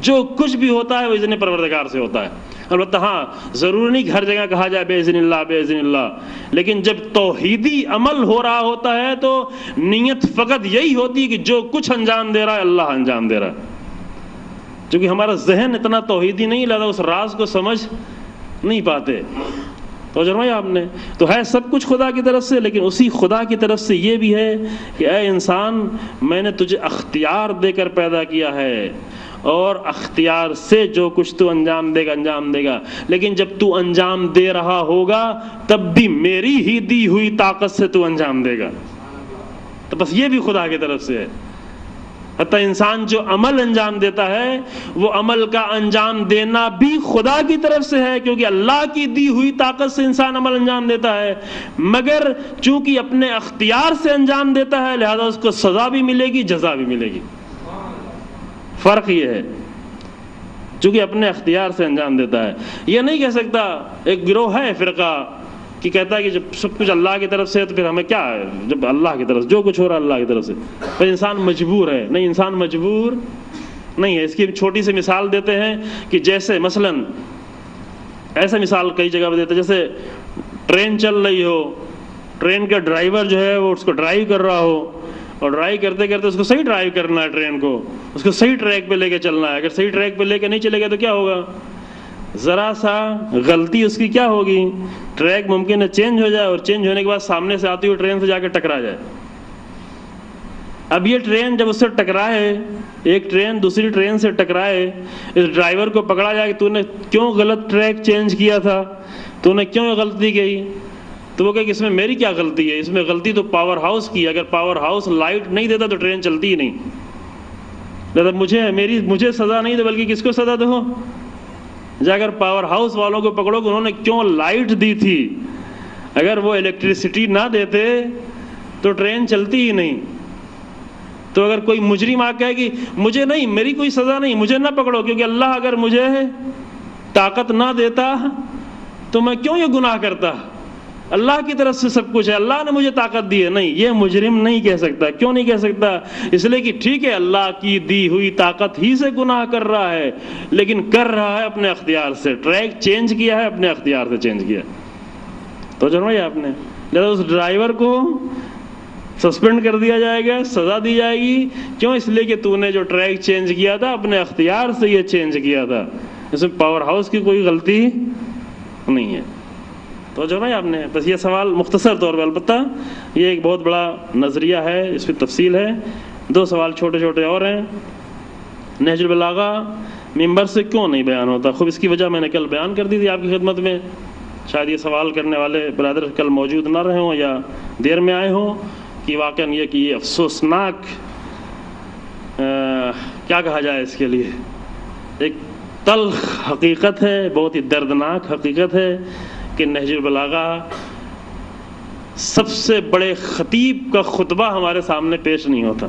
جو کچھ بھی ہوتا ہے وہ اذن پروردگار سے ہوتا ہے. البتہ ہاں ضروری نہیں کہ ہر جگہ کہا جائے بے اذن اللہ بے اذن اللہ، لیکن جب توحیدی عمل ہو رہا ہوتا ہے تو نیت فقط یہی ہوتی ہے کہ جو کچھ انجام دے رہا ہے اللہ انجام دے رہا ہے. چونکہ ہمارا ذہن اتنا توحیدی نہیں، لہذا اس راز کو سمجھ نہیں پاتے. تو فرمایا آپ نے تو ہے سب کچھ خدا کی طرف سے، لیکن اسی خدا کی طرف سے یہ بھی ہے کہ اے انسان میں نے تجھے اختیار دے کر پیدا کیا ہے، اور اختیار سے جو کچھ تو انجام دے گا. لیکن جب تو انجام دے رہا ہوگا تب بھی میری ہی دی ہوئی طاقت سے تو انجام دے گا. تو بس یہ بھی خدا کی طرف سے ہے. حتیٰ انسان جو عمل انجام دیتا ہے وہ عمل کا انجام دینا بھی خدا کی طرف سے ہے، کیونکہ اللہ کی دی ہوئی طاقت سے انسان عمل انجام دیتا ہے، مگر چونکہ اپنے اختیار سے انجام دیتا ہے لہذا اس کو سزا بھی ملے گی جزا بھی ملے گی. فرق یہ ہے چونکہ اپنے اختیار سے انجام دیتا ہے. یہ نہیں کہہ سکتا، ایک گروہ ہے فرقہ کہ کہتا ہے کہ جب سب کچھ اللہ کی طرف سے ہے تو پھر ہمیں کیا ہے، جب اللہ کی طرف سے جو کچھ ہو رہا ہے اللہ کی طرف سے پھر انسان مجبور ہے. نہیں، انسان مجبور نہیں ہے. اس کی چھوٹی سی مثال دیتے ہیں کہ جیسے مثلاً ایسا مثال کئی جگہ پہ دیتے ہیں، جیسے ٹرین چل رہی ہو، ٹرین کا ڈرائیور جو ہے وہ اس کو ڈرائیو کر رہا ہو، اور ڈرائیو کرتے کرتے اس کو صحیح ڈرائیو کرنا ہے، ٹرین کو اس کو صحیح ٹریک پہ لے کے چلنا ہے. اگر صحیح ٹریک پہ لے کے نہیں چلے گا تو کیا ہوگا؟ ذرا سا غلطی اس کی کیا ہوگی، ٹریک ممکن ہے چینج ہو جائے، اور چینج ہونے کے بعد سامنے سے آتی ہوئی ٹرین سے جا کے ٹکرا جائے. اب یہ ٹرین جب اس سے ٹکرائے، ایک ٹرین دوسری ٹرین سے ٹکرائے، اس ڈرائیور کو پکڑا جائے کہ تو نے کیوں غلط ٹریک چینج کیا تھا، تو نے کیوں غلطی کی، تو وہ کہے کہ اس میں میری کیا غلطی ہے، اس میں غلطی تو پاور ہاؤس کی ہے. اگر پاور ہاؤس لائٹ نہیں دیتا تو ٹرین چلتی ہی نہیں. مطلب مجھے سزا نہیں دے بلکہ کس کو سزا دو، جا کر پاور ہاؤس والوں کو پکڑو کہ انہوں نے کیوں لائٹ دی تھی. اگر وہ الیکٹریسٹی نہ دیتے تو ٹرین چلتی ہی نہیں. تو اگر کوئی مجرم آ کہے کہ مجھے نہیں، میری کوئی سزا نہیں، مجھے نہ پکڑو، کیونکہ اللہ اگر مجھے طاقت نہ دیتا تو میں کیوں یہ گناہ کرتا، اللہ کی طرف سے سب کچھ ہے، اللہ نے مجھے طاقت دی ہے. نہیں، یہ مجرم نہیں کہہ سکتا. کیوں نہیں کہہ سکتا؟ اس لیے کہ ٹھیک ہے اللہ کی دی ہوئی طاقت ہی سے گناہ کر رہا ہے، لیکن کر رہا ہے اپنے اختیار سے. ٹریک چینج کیا ہے اپنے اختیار سے چینج کیا. تو جنویا آپ نے لہذا اس ڈرائیور کو سسپینڈ کر دیا جائے گا، سزا دی جائے گی. کیوں؟ اس لیے کہ تو نے جو ٹریک چینج کیا تھا اپنے اختیار سے یہ چینج کیا تھا، اس میں پاور ہاؤس کی کوئی غلطی نہیں ہے. تو جو بھائی آپ نے بس یہ سوال مختصر طور پہ، البتہ یہ ایک بہت بڑا نظریہ ہے، اس پہ تفصیل ہے. 2 سوال چھوٹے چھوٹے اور ہیں. نہج البلاغہ ممبر سے کیوں نہیں بیان ہوتا؟ خوب اس کی وجہ میں نے کل بیان کر دی تھی آپ کی خدمت میں. شاید یہ سوال کرنے والے برادر کل موجود نہ رہے ہوں یا دیر میں آئے ہوں کہ واقعاً یہ کہ یہ افسوسناک کیا کہا جائے اس کے لیے، ایک تلخ حقیقت ہے، بہت ہی دردناک حقیقت ہے کہ نہج البلاغہ سب سے بڑے خطیب کا خطبہ ہمارے سامنے پیش نہیں ہوتا.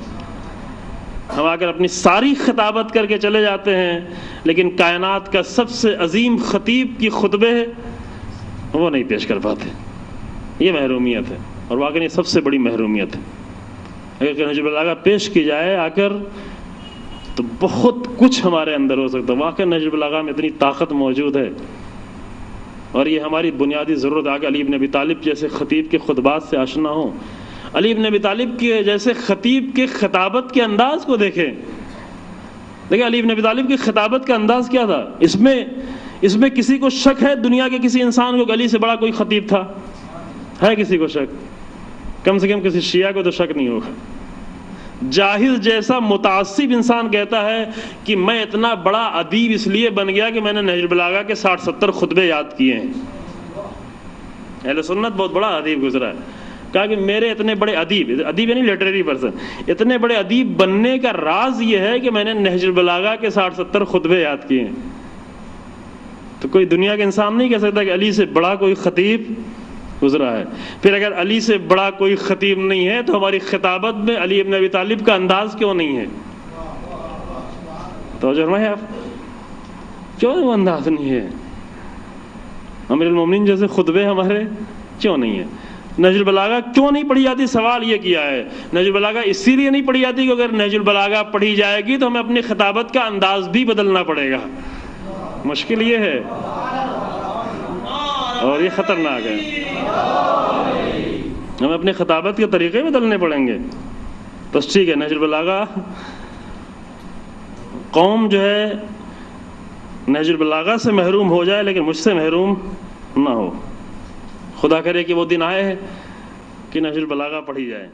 ہم آ کر اپنی ساری خطابت کر کے چلے جاتے ہیں، لیکن کائنات کا سب سے عظیم خطیب کی خطبے وہ نہیں پیش کر پاتے. یہ محرومیت ہے، اور واقعی یہ سب سے بڑی محرومیت ہے. اگر نہج البلاغہ پیش کی جائے آ کر تو بہت کچھ ہمارے اندر ہو سکتا ہے. واقعی نہج البلاغہ میں اتنی طاقت موجود ہے، اور یہ ہماری بنیادی ضرورت ہے کہ علی بن ابی طالب جیسے خطیب کے خطبات سے آشنا ہوں. علی بن ابی طالب کے جیسے خطیب کے خطابت کے انداز کو دیکھیں. دیکھیں علی بن ابی طالب کی خطابت کا انداز کیا تھا. اس میں کسی کو شک ہے دنیا کے کسی انسان کو کہ علی سے بڑا کوئی خطیب تھا؟ ہے کسی کو شک؟ کم سے کم کسی شیعہ کو تو شک نہیں ہوگا. جاہل جیسا متعصب انسان کہتا ہے کہ میں اتنا بڑا ادیب اس لیے بن گیا کہ میں نے نہج البلاغہ کے 60-70 خطبے یاد کیے ہیں. اہل سنت بہت بڑا ادیب گزرا ہے. کہا کہ میرے اتنے بڑے ادیب یعنی لٹریری پرسن، اتنے بڑے ادیب بننے کا راز یہ ہے کہ میں نے نہج البلاغہ کے 60-70 خطبے یاد کیے ہیں. تو کوئی دنیا کے انسان نہیں کہہ سکتا کہ علی سے بڑا کوئی خطیب گزرا ہے۔ پھر اگر علی سے بڑا کوئی خطیب نہیں ہے تو ہماری خطابت میں علی ابن ابی طالب کا انداز کیوں نہیں ہے؟ توجہ فرمائیں آپ، کیوں وہ انداز نہیں ہے؟ امیر المومنین جیسے خطبے ہمارے کیوں نہیں ہیں؟ نہج البلاغہ کیوں نہیں پڑھی جاتی؟ سوال یہ کیا ہے۔ نہج البلاغہ اسی لیے نہیں پڑھی جاتی کہ اگر نہج البلاغہ پڑھی جائے گی تو ہمیں اپنی خطابت کا انداز بھی بدلنا پڑے گا۔ مشکل یہ ہے اور یہ خطرناک ہے، ہمیں اپنی خطابت کے طریقے بدلنے پڑیں گے۔ بس ٹھیک ہے، نہج البلاغہ قوم جو ہے نہج البلاغہ سے محروم ہو جائے لیکن مجھ سے محروم نہ ہو۔ خدا کرے کہ وہ دن آئے کہ نہج البلاغہ پڑھی جائے۔